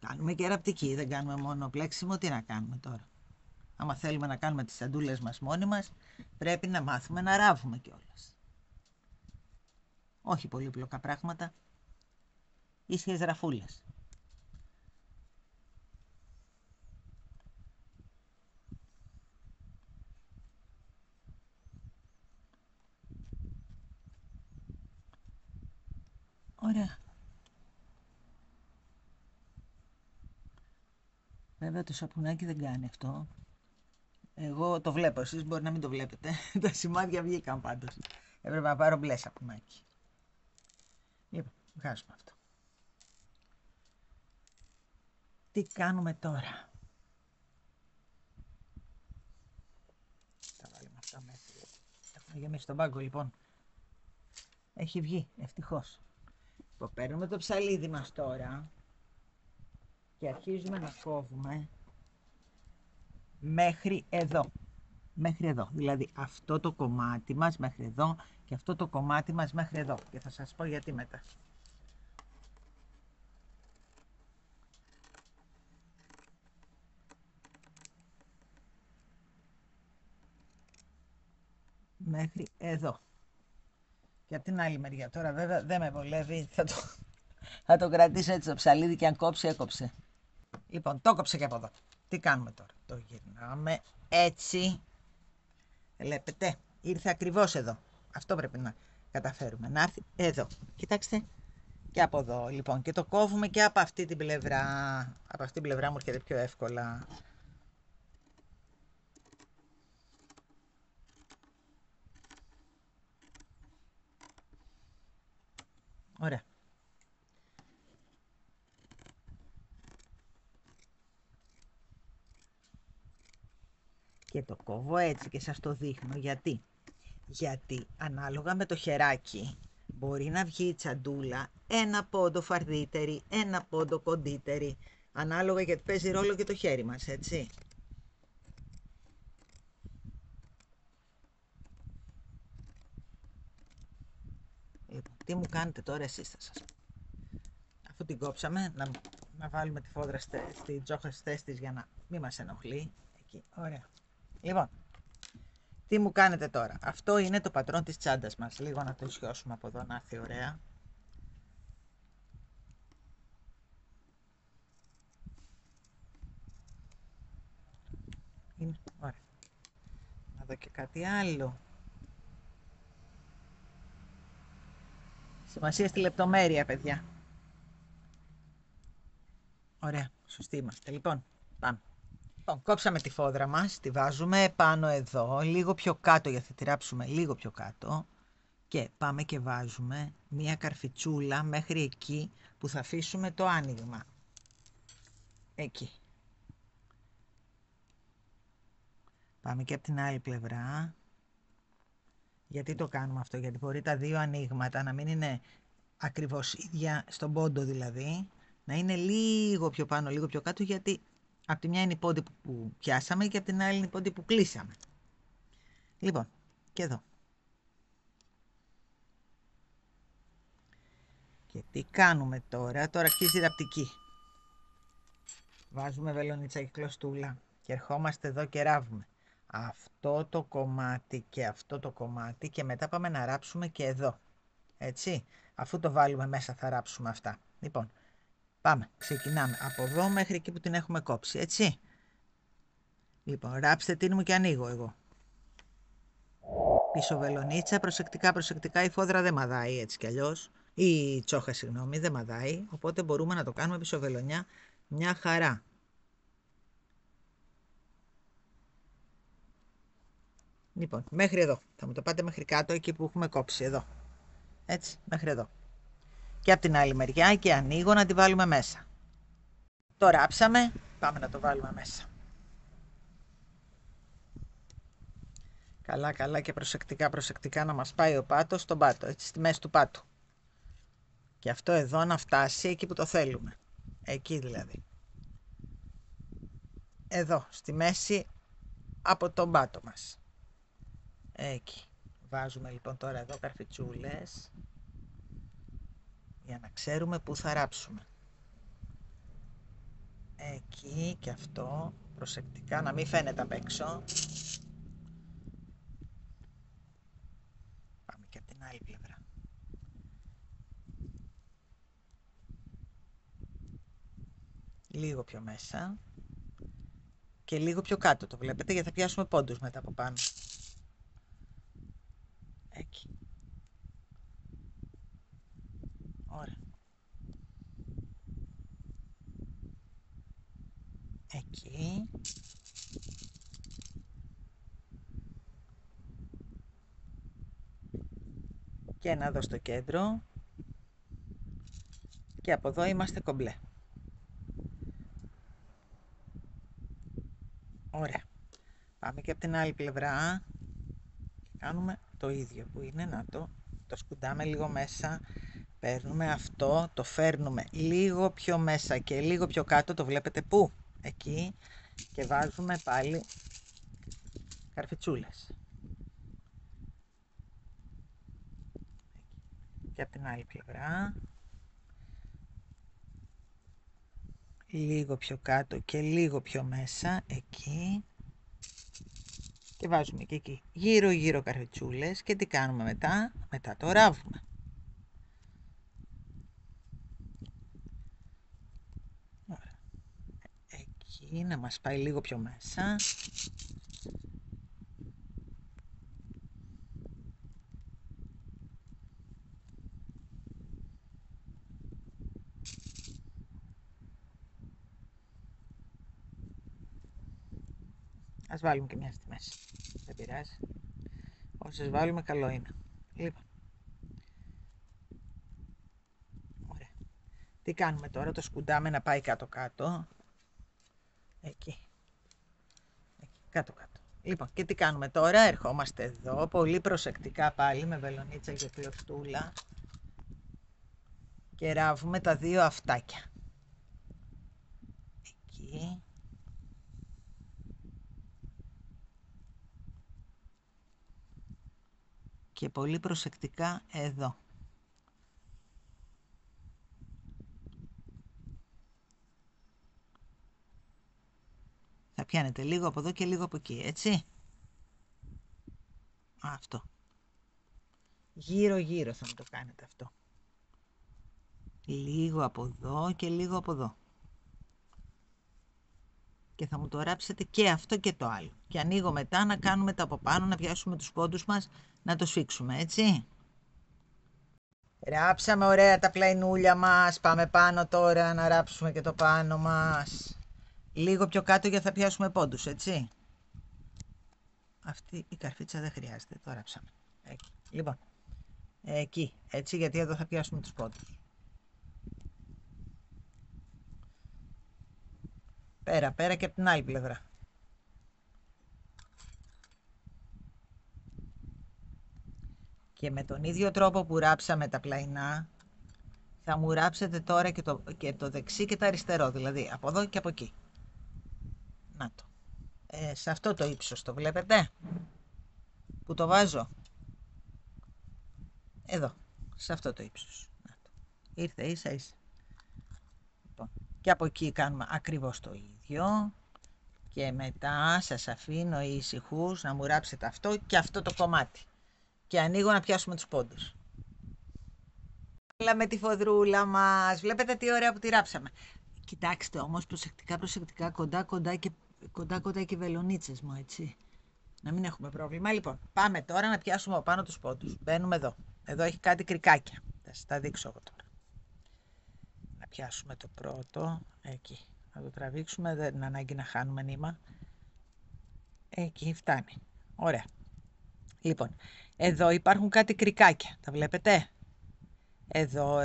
Κάνουμε και ραπτική, δεν κάνουμε μόνο πλέξιμο, τι να κάνουμε τώρα? Άμα θέλουμε να κάνουμε τις σαντούλες μας μόνοι μας, πρέπει να μάθουμε να ράβουμε κιόλας. Όχι πολύπλοκα πράγματα, ίσιες ραφούλες. Ωραία. Βέβαια το σαπουνάκι δεν κάνει αυτό. Εγώ το βλέπω, εσείς μπορεί να μην το βλέπετε. Τα σημάδια βγήκαν πάντως. Έπρεπε να πάρω μπλε σαπουνάκι. Λοιπόν, βγάζουμε αυτό. Τι κάνουμε τώρα? Θα βάλουμε αυτά μέσα. Έχουμε γεμίσει τον πάγκο λοιπόν. Έχει βγει, ευτυχώς. Λοιπόν, παίρνουμε το ψαλίδι μας τώρα και αρχίζουμε να κόβουμε μέχρι εδώ. Μέχρι εδώ, δηλαδή αυτό το κομμάτι μας μέχρι εδώ και αυτό το κομμάτι μας μέχρι εδώ. Και θα σας πω γιατί μετά. Μέχρι εδώ. Και από την άλλη μεριά τώρα βέβαια δεν με βολεύει, θα το κρατήσω έτσι το ψαλίδι και αν κόψει έκοψε. Λοιπόν, το κόψε και από εδώ. Τι κάνουμε τώρα? Το γυρνάμε έτσι. Βλέπετε, ήρθε ακριβώς εδώ. Αυτό πρέπει να καταφέρουμε, να έρθει εδώ. Κοιτάξτε, και από εδώ λοιπόν. Και το κόβουμε και από αυτή την πλευρά. Από αυτή την πλευρά μου έρχεται πιο εύκολα. Ωραία. Και το κόβω έτσι και σας το δείχνω. Γιατί? Γιατί ανάλογα με το χεράκι μπορεί να βγει η τσαντούλα ένα πόντο φαρδύτερη, ένα πόντο κοντύτερη. Ανάλογα, γιατί παίζει ρόλο και το χέρι μας, έτσι. Λοιπόν, τι μου κάνετε τώρα εσείς, θα σας πω. Αφού την κόψαμε, να βάλουμε τη φόδρα στη τζόχα στη θέση της για να μην μας ενοχλεί. Εκεί, ωραία. Λοιπόν, τι μου κάνετε τώρα? Αυτό είναι το πατρόν της τσάντας μας. Λίγο να το ισιώσουμε από εδώ, να έρθει ωραία. Είναι ωραία. Να δω και κάτι άλλο. Σημασία στη λεπτομέρεια, παιδιά. Ωραία, σωστοί είμαστε. Λοιπόν, πάμε. Λοιπόν, κόψαμε τη φόδρα μας, τη βάζουμε πάνω εδώ, λίγο πιο κάτω, γιατί θα τη ράψουμε λίγο πιο κάτω. Και πάμε και βάζουμε μία καρφιτσούλα μέχρι εκεί που θα αφήσουμε το άνοιγμα. Εκεί. Πάμε και από την άλλη πλευρά. Γιατί το κάνουμε αυτό? Γιατί μπορεί τα δύο ανοίγματα να μην είναι ακριβώς ίδια, στον πόντο δηλαδή, να είναι λίγο πιο πάνω, λίγο πιο κάτω, γιατί από τη μια είναι η πόντη που πιάσαμε και από την άλλη είναι η πόντη που κλείσαμε. Λοιπόν, και εδώ. Και τι κάνουμε τώρα? Τώρα αρχίζει η ραπτική. Βάζουμε βελονίτσα και κλωστούλα και ερχόμαστε εδώ και ράβουμε αυτό το κομμάτι και αυτό το κομμάτι και μετά πάμε να ράψουμε και εδώ. Έτσι, αφού το βάλουμε μέσα θα ράψουμε αυτά. Λοιπόν, πάμε, ξεκινάμε από εδώ μέχρι εκεί που την έχουμε κόψει, έτσι. Λοιπόν, ράψτε την μου και ανοίγω εγώ. Πίσω βελονίτσα, προσεκτικά, προσεκτικά, η φόδρα δεν μαδάει έτσι κι αλλιώς. Η τσόχα, συγγνώμη, δεν μαδάει, οπότε μπορούμε να το κάνουμε πίσω βελονιά μια χαρά. Λοιπόν, μέχρι εδώ. Θα μου το πάτε μέχρι κάτω, εκεί που έχουμε κόψει, εδώ. Έτσι, μέχρι εδώ. Και από την άλλη μεριά και ανοίγω να τη βάλουμε μέσα. Το ράψαμε, πάμε να το βάλουμε μέσα. Καλά, καλά και προσεκτικά, προσεκτικά να μας πάει ο πάτος στον πάτο, έτσι, στη μέση του πάτου. Και αυτό εδώ να φτάσει εκεί που το θέλουμε. Εκεί δηλαδή. Εδώ, στη μέση από τον πάτο μας. Εκεί. Βάζουμε λοιπόν τώρα εδώ καρφιτσούλες για να ξέρουμε πού θα ράψουμε. Εκεί και αυτό, προσεκτικά, να μην φαίνεται απ' έξω. Πάμε και από την άλλη πλευρά. Λίγο πιο μέσα και λίγο πιο κάτω, το βλέπετε, γιατί θα πιάσουμε πόντους μετά από πάνω. Εκεί. Ωραία. Εκεί. Και ένα εδώ στο κέντρο. Και από εδώ είμαστε κομπλέ. Ωραία. Πάμε και από την άλλη πλευρά. Κάνουμε το ίδιο που είναι, να το σκουντάμε λίγο μέσα. Παίρνουμε αυτό, το φέρνουμε λίγο πιο μέσα και λίγο πιο κάτω, το βλέπετε πού? Εκεί. Και βάζουμε πάλι καρφιτσούλες. Και από την άλλη πλευρά. Λίγο πιο κάτω και λίγο πιο μέσα, εκεί. Και βάζουμε και εκεί γύρω γύρω καρφιτσούλες. Και τι κάνουμε μετά? Μετά το ράβουμε. Εκεί να μας πάει λίγο πιο μέσα. Ας βάλουμε και μια στη μέση. Δεν πειράζει. Όσες βάλουμε καλό είναι. Λοιπόν. Ωραία. Τι κάνουμε τώρα? Το σκουντάμε να πάει κάτω-κάτω. Εκεί. Κάτω-κάτω. Λοιπόν, και τι κάνουμε τώρα? Ερχόμαστε εδώ, πολύ προσεκτικά πάλι, με βελονίτσα και κλωστούλα. Και ράβουμε τα δύο αυτάκια. Εκεί. Και πολύ προσεκτικά εδώ. Θα πιάνετε λίγο από εδώ και λίγο από εκεί, έτσι. Αυτό. Γύρω-γύρω θα μου το κάνετε αυτό. Λίγο από εδώ και λίγο από εδώ. Και θα μου το ράψετε και αυτό και το άλλο. Και ανοίγω μετά να κάνουμε τα από πάνω, να πιάσουμε τους πόντους μας, να το σφίξουμε, έτσι. Ράψαμε ωραία τα πλαϊνούλια μας. Πάμε πάνω τώρα να ράψουμε και το πάνω μας. Λίγο πιο κάτω για θα πιάσουμε πόντους, έτσι. Αυτή η καρφίτσα δεν χρειάζεται, το ράψαμε. Εκεί. Λοιπόν, εκεί, έτσι, γιατί εδώ θα πιάσουμε τους πόντους. Πέρα και από την άλλη πλευρά. Και με τον ίδιο τρόπο που ράψαμε τα πλαϊνά, θα μου ράψετε τώρα και το δεξί και το αριστερό, δηλαδή από εδώ και από εκεί. Να το. Σε αυτό το ύψος το βλέπετε, που το βάζω. Εδώ, σε αυτό το ύψος. Να το. Ήρθε ίσα ίσα. Λοιπόν, και από εκεί κάνουμε ακριβώς το ίδιο. Και μετά σας αφήνω ήσυχους να μου ράψετε αυτό και αυτό το κομμάτι. Και ανοίγω να πιάσουμε τους πόντους. Αλλά με τη φοδρούλα μας. Βλέπετε τι ωραία που τη ράψαμε. Κοιτάξτε όμως προσεκτικά κοντά και βελονίτσες μου, έτσι. Να μην έχουμε πρόβλημα. Λοιπόν, πάμε τώρα να πιάσουμε από πάνω τους πόντους. Μπαίνουμε εδώ. Εδώ έχει κάτι κρικάκια. Θα σας τα δείξω εγώ τώρα. Να πιάσουμε το πρώτο. Εκεί. Να το τραβήξουμε. Δεν είναι ανάγκη να χάνουμε νήμα. Εκεί φτάνει. Ωραία. Λοιπόν, εδώ υπάρχουν κάτι κρικάκια. Τα βλέπετε? Εδώ.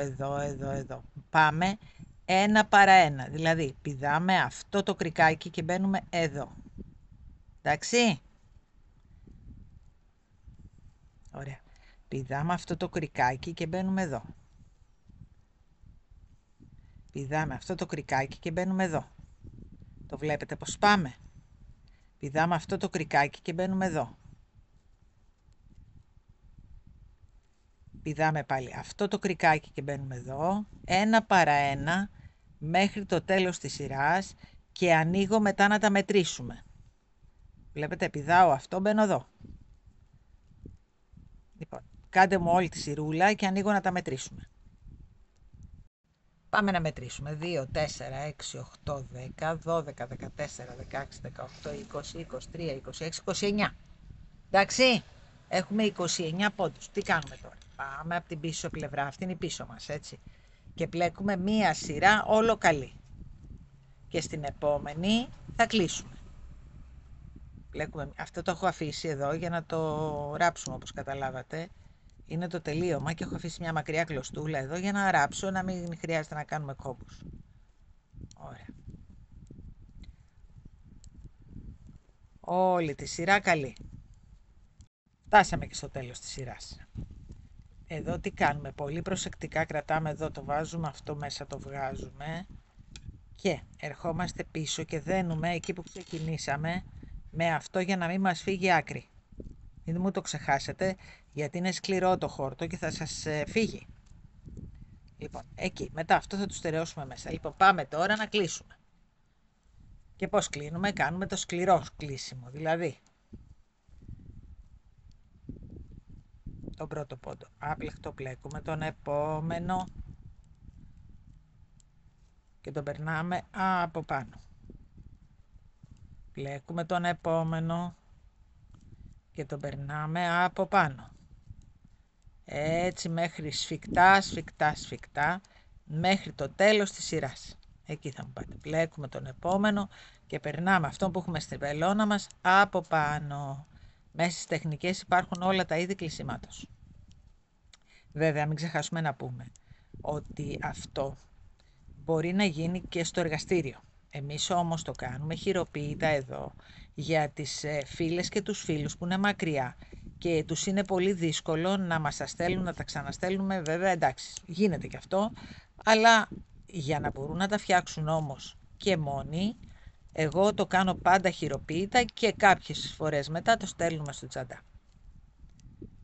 Πάμε ένα παρά ένα. Δηλαδή, πηδάμε αυτό το κρικάκι και μπαίνουμε εδώ. Εντάξει? Ωραία. Πηδάμε αυτό το κρικάκι και μπαίνουμε εδώ. Πηδάμε αυτό το κρικάκι και μπαίνουμε εδώ. Το βλέπετε πως πάμε? Πηδάμε αυτό το κρικάκι και μπαίνουμε εδώ. Πηδάμε πάλι αυτό το κρικάκι και μπαίνουμε εδώ. Ένα παρά ένα μέχρι το τέλος της σειράς και ανοίγω μετά να τα μετρήσουμε. Βλέπετε, πηδάω αυτό, μπαίνω εδώ. Λοιπόν, κάντε μου όλη τη σειρούλα και ανοίγω να τα μετρήσουμε. Πάμε να μετρήσουμε. 2, 4, 6, 8, 10, 12, 14, 16, 18, 20, 23, 26, 29. Εντάξει, έχουμε 29 πόντους. Τι κάνουμε τώρα? Πάμε από την πίσω πλευρά, αυτή είναι η πίσω μας, έτσι. Και πλέκουμε μία σειρά όλο καλή. Και στην επόμενη θα κλείσουμε. Πλέκουμε, αυτό το έχω αφήσει εδώ για να το ράψουμε όπως καταλάβατε. είναι το τελείωμα και έχω αφήσει μια μακριά κλωστούλα εδώ για να ράψω, να μην χρειάζεται να κάνουμε κόμπους. Ωραία. Όλη τη σειρά καλή. Φτάσαμε και στο τέλος της σειράς. Εδώ τι κάνουμε, πολύ προσεκτικά κρατάμε εδώ, το βάζουμε αυτό μέσα, το βγάζουμε και ερχόμαστε πίσω και δένουμε εκεί που ξεκινήσαμε με αυτό για να μην μας φύγει άκρη. Μην μου το ξεχάσετε, γιατί είναι σκληρό το χόρτο και θα σας φύγει. Λοιπόν, εκεί, μετά αυτό θα το στερεώσουμε μέσα. Λοιπόν, πάμε τώρα να κλείσουμε. Και πώς κλείνουμε, κάνουμε το σκληρό κλείσιμο, δηλαδή τον πρώτο πόντο άπλεκτο πλέκουμε, τον επόμενο και τον περνάμε από πάνω. Πλέκουμε τον επόμενο και τον περνάμε από πάνω. Έτσι μέχρι σφιχτά, σφιχτά, σφιχτά, μέχρι το τέλος της σειράς. Εκεί θα μου πάτε. Πλέκουμε τον επόμενο και περνάμε αυτό που έχουμε στη βελόνα μας από πάνω. Μέσα στις τεχνικές υπάρχουν όλα τα είδη κλεισίματος. Βέβαια, μην ξεχάσουμε να πούμε ότι αυτό μπορεί να γίνει και στο εργαστήριο. Εμείς όμως το κάνουμε χειροποίητα εδώ για τις φίλες και τους φίλους που είναι μακριά και τους είναι πολύ δύσκολο να μας τα στέλνουν, να τα ξαναστέλνουμε. Βέβαια, εντάξει, γίνεται και αυτό, αλλά για να μπορούν να τα φτιάξουν όμως και μόνοι, εγώ το κάνω πάντα χειροποίητα και κάποιες φορές μετά το στέλνουμε στο τσαντά.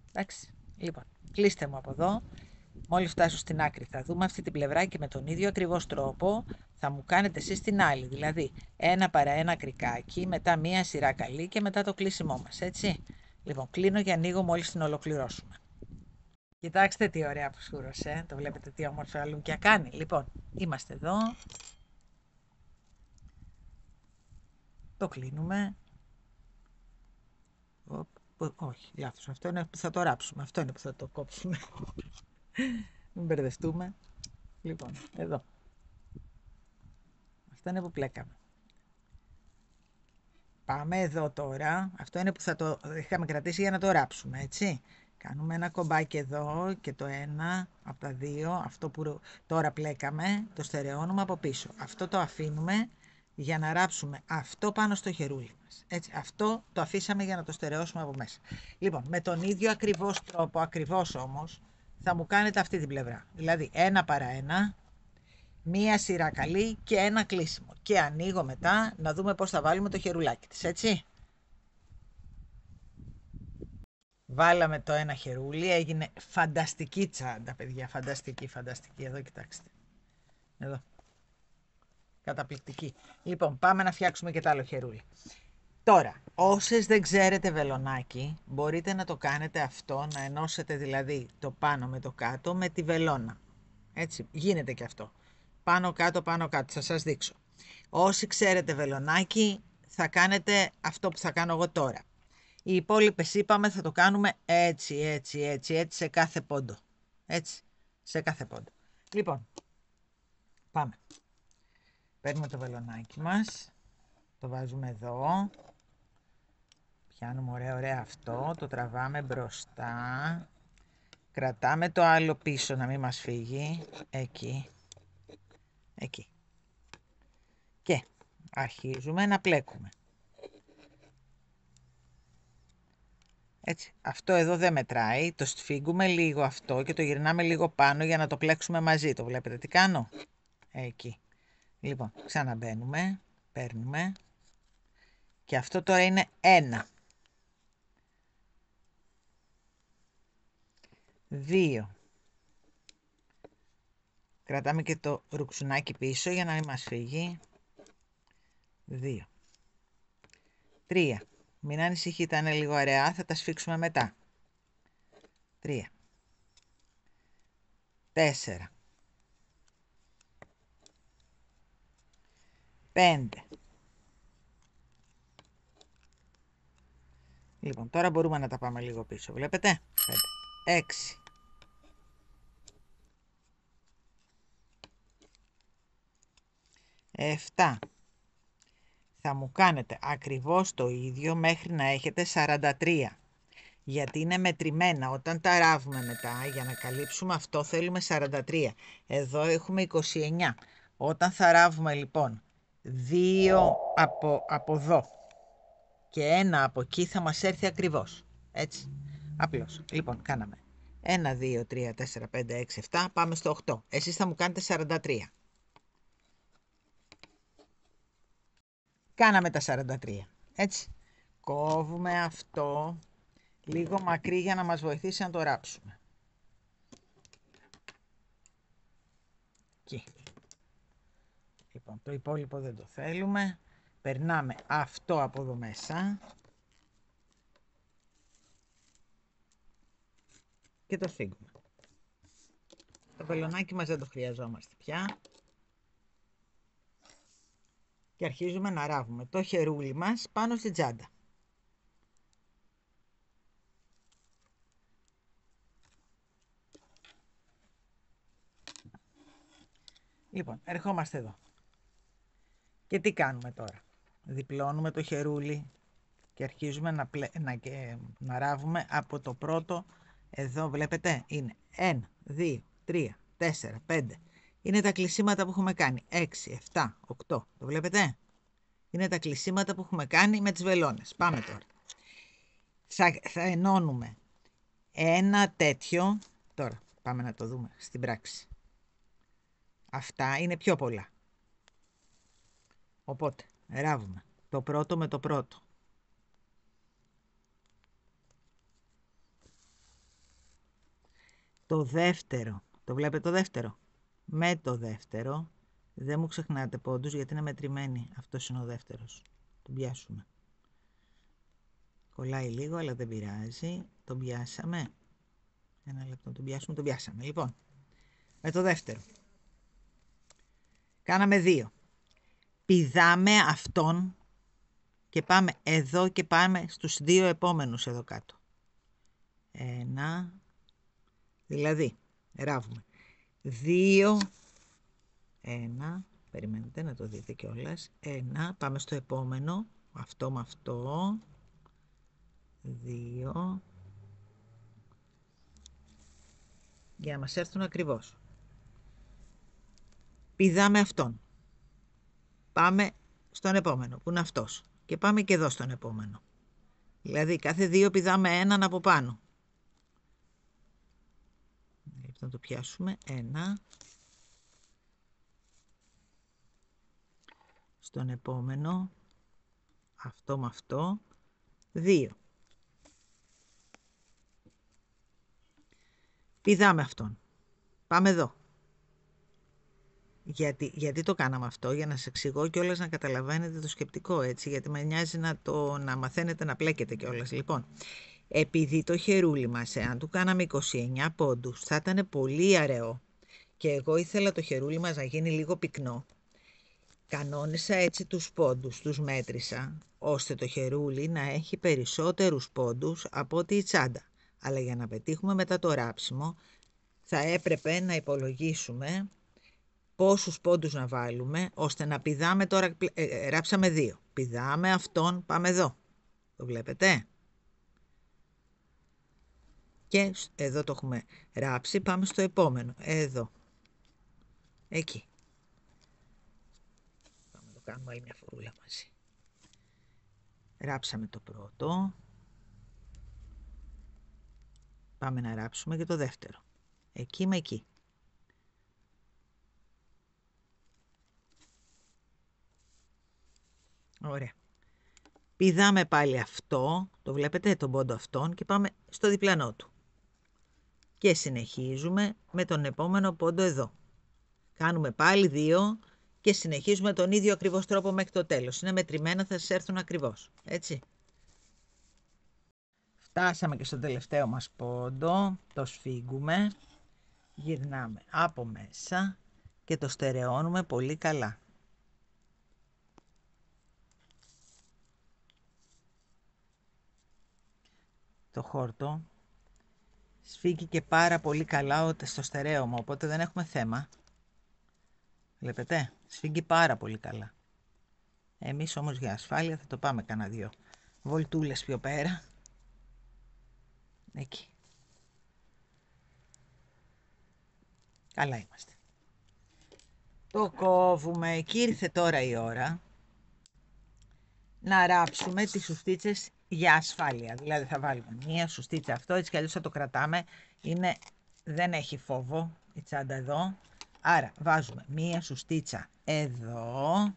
Εντάξει, λοιπόν, κλείστε μου από εδώ. Μόλις φτάσω στην άκρη θα δούμε αυτή την πλευρά και με τον ίδιο ακριβώς τρόπο θα μου κάνετε εσείς την άλλη. Δηλαδή ένα παρά ένα κρικάκι, μετά μία σειρά καλή και μετά το κλείσιμό μας, έτσι. Λοιπόν, κλείνω και ανοίγω μόλις την ολοκληρώσουμε. Κοιτάξτε τι ωραία που σκούρωσε, το βλέπετε τι όμορφα λουκιά κάνει. Λοιπόν, είμαστε εδώ. Το κλείνουμε. Όχι, λάθος. Αυτό είναι που θα το ράψουμε. Αυτό είναι που θα το κόψουμε. Μην μπερδευτούμε. Λοιπόν, εδώ. Αυτό είναι που πλέκαμε. Πάμε εδώ τώρα. Αυτό είναι που θα το είχαμε κρατήσει για να το ράψουμε, έτσι. Κάνουμε ένα κομπάκι εδώ και το ένα από τα δύο. Αυτό που τώρα πλέκαμε, το στερεώνουμε από πίσω. Αυτό το αφήνουμε για να ράψουμε αυτό πάνω στο χερούλι μας. Έτσι, αυτό το αφήσαμε για να το στερεώσουμε από μέσα. Λοιπόν, με τον ίδιο ακριβώς τρόπο, ακριβώς όμως, θα μου κάνετε αυτή την πλευρά. Δηλαδή, ένα παρά ένα, μία σειρά καλή και ένα κλείσιμο. Και ανοίγω μετά να δούμε πώς θα βάλουμε το χερουλάκι της, έτσι. Βάλαμε το ένα χερούλι, έγινε φανταστική τσάντα, παιδιά, φανταστική, φανταστική. Εδώ κοιτάξτε. Εδώ. Καταπληκτική. Λοιπόν, πάμε να φτιάξουμε και το άλλο χερούλι. Τώρα, όσες δεν ξέρετε βελονάκι, μπορείτε να το κάνετε αυτό, να ενώσετε δηλαδή το πάνω με το κάτω με τη βελόνα. Έτσι, γίνεται και αυτό. Πάνω κάτω, θα σας δείξω. Όσοι ξέρετε βελονάκι, θα κάνετε αυτό που θα κάνω εγώ τώρα. Οι υπόλοιπες είπαμε θα το κάνουμε έτσι, έτσι, έτσι, έτσι, σε κάθε πόντο. Έτσι, σε κάθε πόντο. Λοιπόν, πάμε. Παίρνουμε το βελονάκι μας, το βάζουμε εδώ. Πιάνουμε ωραία, ωραία αυτό, το τραβάμε μπροστά. Κρατάμε το άλλο πίσω να μην μας φύγει. Εκεί. Εκεί. Και αρχίζουμε να πλέκουμε. Έτσι, αυτό εδώ δεν μετράει, το σφίγγουμε λίγο αυτό και το γυρνάμε λίγο πάνω για να το πλέξουμε μαζί. Το βλέπετε τι κάνω? Εκεί. Λοιπόν, ξαναμπαίνουμε, παίρνουμε και αυτό τώρα είναι 1, 2. Κρατάμε και το ρουξουνάκι πίσω για να μην μας φύγει. 2. 3. Μην ανησυχείτε, είναι λίγο αραιά, θα τα σφίξουμε μετά. 3. 4. 5. Λοιπόν, τώρα μπορούμε να τα πάμε λίγο πίσω, βλέπετε? 5. 6. 7. Θα μου κάνετε ακριβώς το ίδιο μέχρι να έχετε 43. γιατί είναι μετρημένα. Όταν τα ράβουμε μετά, για να καλύψουμε αυτό θέλουμε 43. Εδώ έχουμε 29. Όταν θα ράβουμε λοιπόν 2 από εδώ και 1 από εκεί θα μας έρθει ακριβώς. Έτσι. Απλώς. Λοιπόν, κάναμε 1, 2, 3, 4, 5, 6, 7. Πάμε στο 8. Εσείς θα μου κάνετε 43. Κάναμε τα 43. Έτσι. Κόβουμε αυτό λίγο μακρύ για να μας βοηθήσει να το ράψουμε. Εκεί. Λοιπόν, το υπόλοιπο δεν το θέλουμε. Περνάμε αυτό από εδώ μέσα. Και το σφίγγουμε. Το βελονάκι μας δεν το χρειαζόμαστε πια. Και αρχίζουμε να ράβουμε το χερούλι μας πάνω στην τσάντα. Λοιπόν, ερχόμαστε εδώ. Και τι κάνουμε τώρα? Διπλώνουμε το χερούλι και αρχίζουμε να ράβουμε από το πρώτο. Εδώ βλέπετε είναι 1, 2, 3, 4, 5. Είναι τα κλεισίματα που έχουμε κάνει. 6, 7, 8. Το βλέπετε? Είναι τα κλεισίματα που έχουμε κάνει με τις βελόνες. Πάμε τώρα. Θα ενώνουμε ένα τέτοιο. Τώρα πάμε να το δούμε στην πράξη. Αυτά είναι πιο πολλά. Οπότε ράβουμε το πρώτο με το πρώτο. Το δεύτερο, το βλέπετε το δεύτερο? Με το δεύτερο, δεν μου ξεχνάτε πόντους γιατί είναι μετρημένοι. Αυτός είναι ο δεύτερος. Τον πιάσουμε. Κολλάει λίγο αλλά δεν πειράζει. Τον πιάσαμε. Ένα λεπτό, τον πιάσουμε, τον πιάσαμε. Λοιπόν, με το δεύτερο. Κάναμε 2. Πηδάμε αυτόν και πάμε εδώ και πάμε στους 2 επόμενους εδώ κάτω. 1, δηλαδή ράβουμε 2, 1, περιμένετε να το δείτε κιόλας, 1, πάμε στο επόμενο, αυτό με αυτό, 2, για να μας έρθουν ακριβώς. Πηδάμε αυτόν, πάμε στον επόμενο που είναι αυτός και πάμε και εδώ στον επόμενο. Δηλαδή κάθε 2 πηδάμε έναν από πάνω. Να το πιάσουμε. 1. Στον επόμενο. Αυτό με αυτό. 2. Πηδάμε αυτόν. Πάμε εδώ. Γιατί το κάναμε αυτό? Για να σας εξηγώ κιόλας να καταλαβαίνετε το σκεπτικό, έτσι. Γιατί με νοιάζει να μαθαίνετε να πλέκετε κιόλας. Λοιπόν, επειδή το χερούλι μας, εάν του κάναμε 29 πόντους, θα ήταν πολύ αραιό και εγώ ήθελα το χερούλι μας να γίνει λίγο πυκνό. Κανόνισα έτσι τους πόντους, τους μέτρησα, ώστε το χερούλι να έχει περισσότερους πόντους από ότι η τσάντα. Αλλά για να πετύχουμε μετά το ράψιμο, θα έπρεπε να υπολογίσουμε πόσους πόντους να βάλουμε, ώστε να πηδάμε τώρα, ράψαμε 2. Πηδάμε αυτόν, πάμε εδώ. Το βλέπετε? Και εδώ το έχουμε ράψει, πάμε στο επόμενο. Εδώ. Εκεί. Πάμε να το κάνουμε άλλη μια φορούλα μαζί. Ράψαμε το πρώτο. Πάμε να ράψουμε και το δεύτερο. Εκεί με εκεί. Ωραία. Πηδάμε πάλι αυτό, το βλέπετε, τον πόντο αυτόν και πάμε στο διπλανό του. Και συνεχίζουμε με τον επόμενο πόντο εδώ. Κάνουμε πάλι 2 και συνεχίζουμε τον ίδιο ακριβώς τρόπο μέχρι το τέλος. Είναι μετρημένα, θα σας έρθουν ακριβώς. Έτσι. Φτάσαμε και στο τελευταίο μας πόντο. Το σφίγγουμε. Γυρνάμε από μέσα και το στερεώνουμε πολύ καλά. Το χόρτο σφίγγει και πάρα πολύ καλά στο στερέωμα, οπότε δεν έχουμε θέμα. Βλέπετε, σφίγγει πάρα πολύ καλά. Εμείς όμως για ασφάλεια θα το πάμε κάνα 2 βολτούλες πιο πέρα. Εκεί. Καλά είμαστε. Το κόβουμε και ήρθε τώρα η ώρα να ράψουμε τις σουστίτσες για ασφάλεια. Δηλαδή θα βάλουμε μία σουστίτσα αυτό, έτσι κι αλλιώς θα το κρατάμε. Δεν έχει φόβο η τσάντα εδώ. Άρα βάζουμε μία σουστίτσα εδώ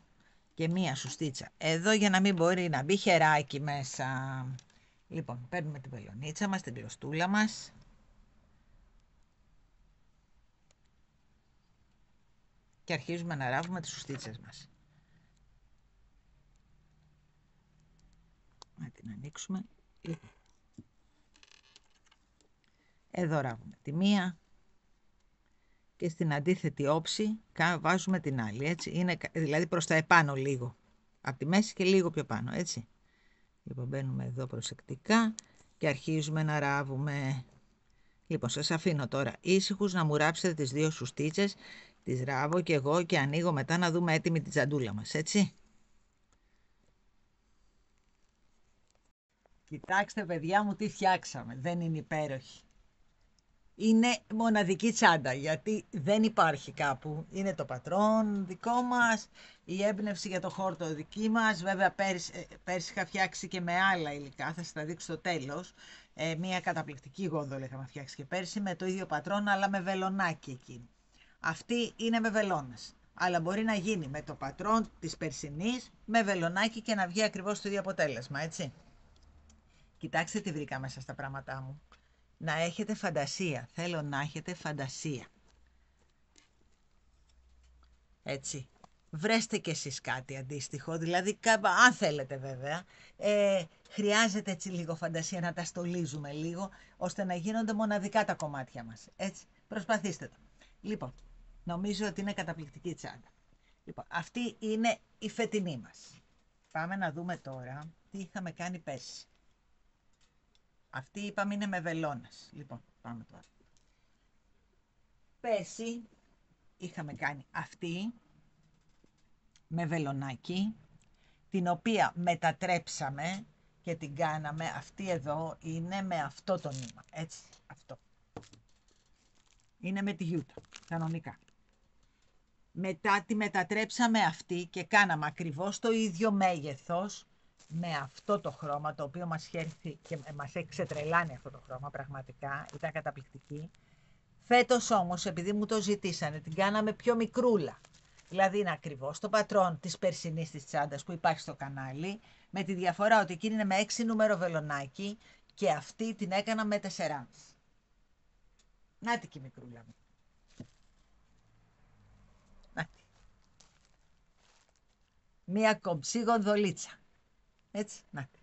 και μία σουστίτσα εδώ για να μην μπορεί να μπει χεράκι μέσα. Λοιπόν, παίρνουμε την βελονίτσα μας, την κλωστούλα μας. Και αρχίζουμε να ράβουμε τις σουστίτσες μας. Να την ανοίξουμε. Εδώ ράβουμε τη μία και στην αντίθετη όψη βάζουμε την άλλη, έτσι. Είναι δηλαδή προς τα επάνω λίγο. Από τη μέση και λίγο πιο πάνω, έτσι. Λοιπόν, μπαίνουμε εδώ προσεκτικά και αρχίζουμε να ράβουμε. Λοιπόν, σας αφήνω τώρα ήσυχους να μου ράψετε τις δύο σουστίτσες. Τις ράβω και εγώ και ανοίγω μετά να δούμε έτοιμη την τσαντούλα μας, έτσι. Κοιτάξτε παιδιά μου τι φτιάξαμε, δεν είναι υπέροχη. Είναι μοναδική τσάντα γιατί δεν υπάρχει κάπου. Είναι το πατρόν δικό μας, η έμπνευση για το χόρτο δική μας. Βέβαια πέρσι είχα φτιάξει και με άλλα υλικά, θα σας τα δείξω στο τέλος. Μια καταπληκτική γόνδολα είχαμε φτιάξει και πέρσι με το ίδιο πατρόν αλλά με βελονάκι εκείνη. Αυτή είναι με βελόνες, αλλά μπορεί να γίνει με το πατρόν της περσινής με βελονάκι και να βγει ακριβώς το ίδιο αποτέλεσμα, έτσι. Κοιτάξτε τι βρήκα μέσα στα πράγματά μου. Να έχετε φαντασία. Θέλω να έχετε φαντασία. Έτσι. Βρέστε κι εσείς κάτι αντίστοιχο. Δηλαδή, αν θέλετε βέβαια, χρειάζεται έτσι λίγο φαντασία να τα στολίζουμε λίγο, ώστε να γίνονται μοναδικά τα κομμάτια μας. Έτσι. Προσπαθήστε το. Λοιπόν, νομίζω ότι είναι καταπληκτική τσάντα. Λοιπόν, αυτή είναι η φετινή μας. Πάμε να δούμε τώρα τι είχαμε κάνει πέρσι. Αυτή είπαμε είναι με βελόνες. Λοιπόν, πάμε τώρα. Πέρσι είχαμε κάνει αυτή με βελονάκι, την οποία μετατρέψαμε και την κάναμε. Αυτή εδώ είναι με αυτό το νήμα. Έτσι, αυτό. Είναι με τη γιούτα, κανονικά. Μετά τη μετατρέψαμε αυτή και κάναμε ακριβώς το ίδιο μέγεθος με αυτό το χρώμα, το οποίο μας έρθει και μας έχει ξετρελάνει αυτό το χρώμα, πραγματικά, ήταν καταπληκτική. Φέτος όμως, επειδή μου το ζητήσανε, την κάναμε πιο μικρούλα. Δηλαδή είναι ακριβώς το πατρόν της περσινής της τσάντας που υπάρχει στο κανάλι, με τη διαφορά ότι εκείνη είναι με 6 νούμερο βελονάκι και αυτή την έκανα με 4,5. Νάτι και η μικρούλα μου. Νάτι. Μία κομψή γονδολίτσα. Έτσι, νάτι.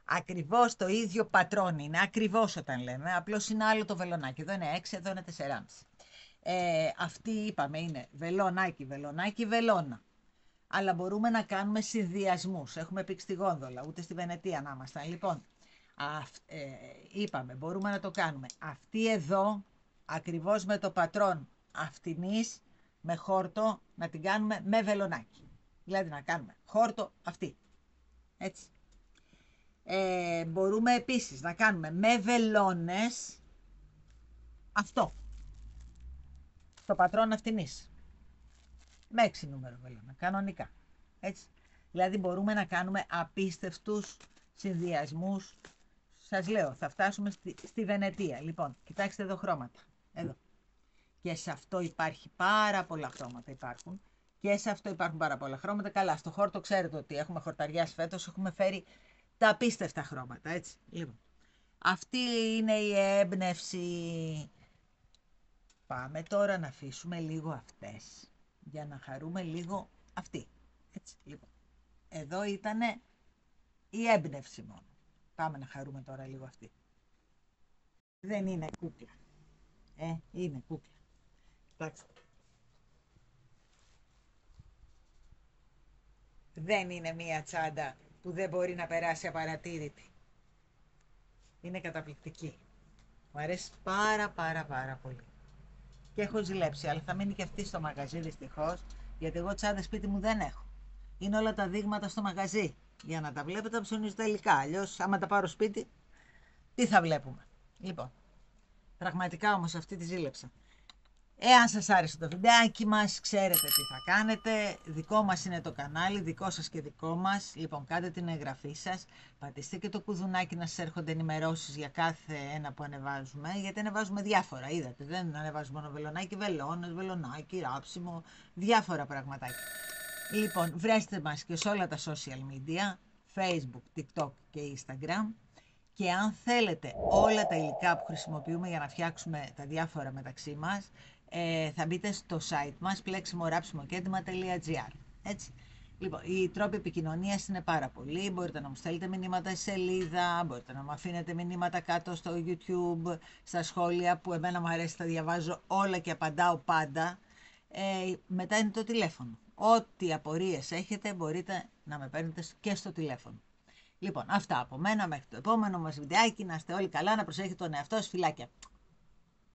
Ακριβώς το ίδιο πατρόν είναι, ακριβώς όταν λέμε, απλώς είναι άλλο το βελονάκι. Εδώ είναι 6, εδώ είναι 4,5. Αυτή είπαμε είναι βελονάκι, βελονάκι, βελόνα. Αλλά μπορούμε να κάνουμε συνδυασμούς. Έχουμε πει στη γόνδολα, ούτε στη Βενετία να ήμασταν. Λοιπόν, είπαμε, μπορούμε να το κάνουμε. Αυτή εδώ, ακριβώς με το πατρόν αυτινής, με χόρτο, να την κάνουμε με βελονάκι. Δηλαδή να κάνουμε χόρτο αυτή. Έτσι. Μπορούμε επίσης να κάνουμε με βελόνες αυτό. Το πατρόν αυτινής. Με 6 νούμερο βελόνα, κανονικά. Έτσι. Δηλαδή μπορούμε να κάνουμε απίστευτους συνδυασμούς. Σας λέω, θα φτάσουμε στη Βενετία. Λοιπόν, κοιτάξτε εδώ χρώματα. Εδώ. Και σε αυτό υπάρχει πάρα πολλά χρώματα υπάρχουν. Και σε αυτό υπάρχουν πάρα πολλά χρώματα. Καλά, στο χόρτο ξέρετε ότι έχουμε χορταριάσει φέτος, έχουμε φέρει τα απίστευτα χρώματα, έτσι. Λοιπόν, αυτή είναι η έμπνευση. Πάμε τώρα να αφήσουμε λίγο αυτές, για να χαρούμε λίγο αυτή. Έτσι, λοιπόν. Εδώ ήταν η έμπνευση μόνο. Πάμε να χαρούμε τώρα λίγο αυτή. Δεν είναι κούκλα. Είναι κούκλα. Κοιτάξτε. Δεν είναι μία τσάντα που δεν μπορεί να περάσει απαρατήρητη. Είναι καταπληκτική. Μου αρέσει πάρα πολύ. Και έχω ζηλέψει, αλλά θα μείνει και αυτή στο μαγαζί δυστυχώς, γιατί εγώ τσάντες σπίτι μου δεν έχω. Είναι όλα τα δείγματα στο μαγαζί, για να τα βλέπετε ψωνίζω τα υλικά. Αλλιώς, άμα τα πάρω σπίτι, τι θα βλέπουμε. Λοιπόν, πραγματικά όμως αυτή τη ζήλεψα. Εάν σας άρεσε το βιντεάκι μας, ξέρετε τι θα κάνετε. Δικό μας είναι το κανάλι, δικό σας και δικό μας. Λοιπόν, κάντε την εγγραφή σας. Πατήστε και το κουδουνάκι να σας έρχονται ενημερώσεις για κάθε ένα που ανεβάζουμε. Γιατί ανεβάζουμε διάφορα, είδατε. Δεν ανεβάζουμε μόνο βελονάκι, βελόνες, βελονάκι, ράψιμο, διάφορα πραγματάκια. Λοιπόν, βρέστε μας και σε όλα τα social media, Facebook, TikTok και Instagram. Και αν θέλετε όλα τα υλικά που χρησιμοποιούμε για να φτιάξουμε τα διάφορα μεταξύ μας, θα μπείτε στο site μας pleximoraψιμοκέντημα.gr. Έτσι. Λοιπόν, οι τρόποι επικοινωνίας είναι πάρα πολλοί. Μπορείτε να μου στέλνετε μηνύματα σε σελίδα, μπορείτε να μου αφήνετε μηνύματα κάτω στο YouTube, στα σχόλια που εμένα μου αρέσει, τα διαβάζω όλα και απαντάω πάντα. Μετά είναι το τηλέφωνο. Ό,τι απορίες έχετε μπορείτε να με παίρνετε και στο τηλέφωνο. Λοιπόν, αυτά από μένα μέχρι το επόμενο μας βιντεάκι. Να είστε όλοι καλά, να προσέχετε τον εαυτό σας. Φιλάκια.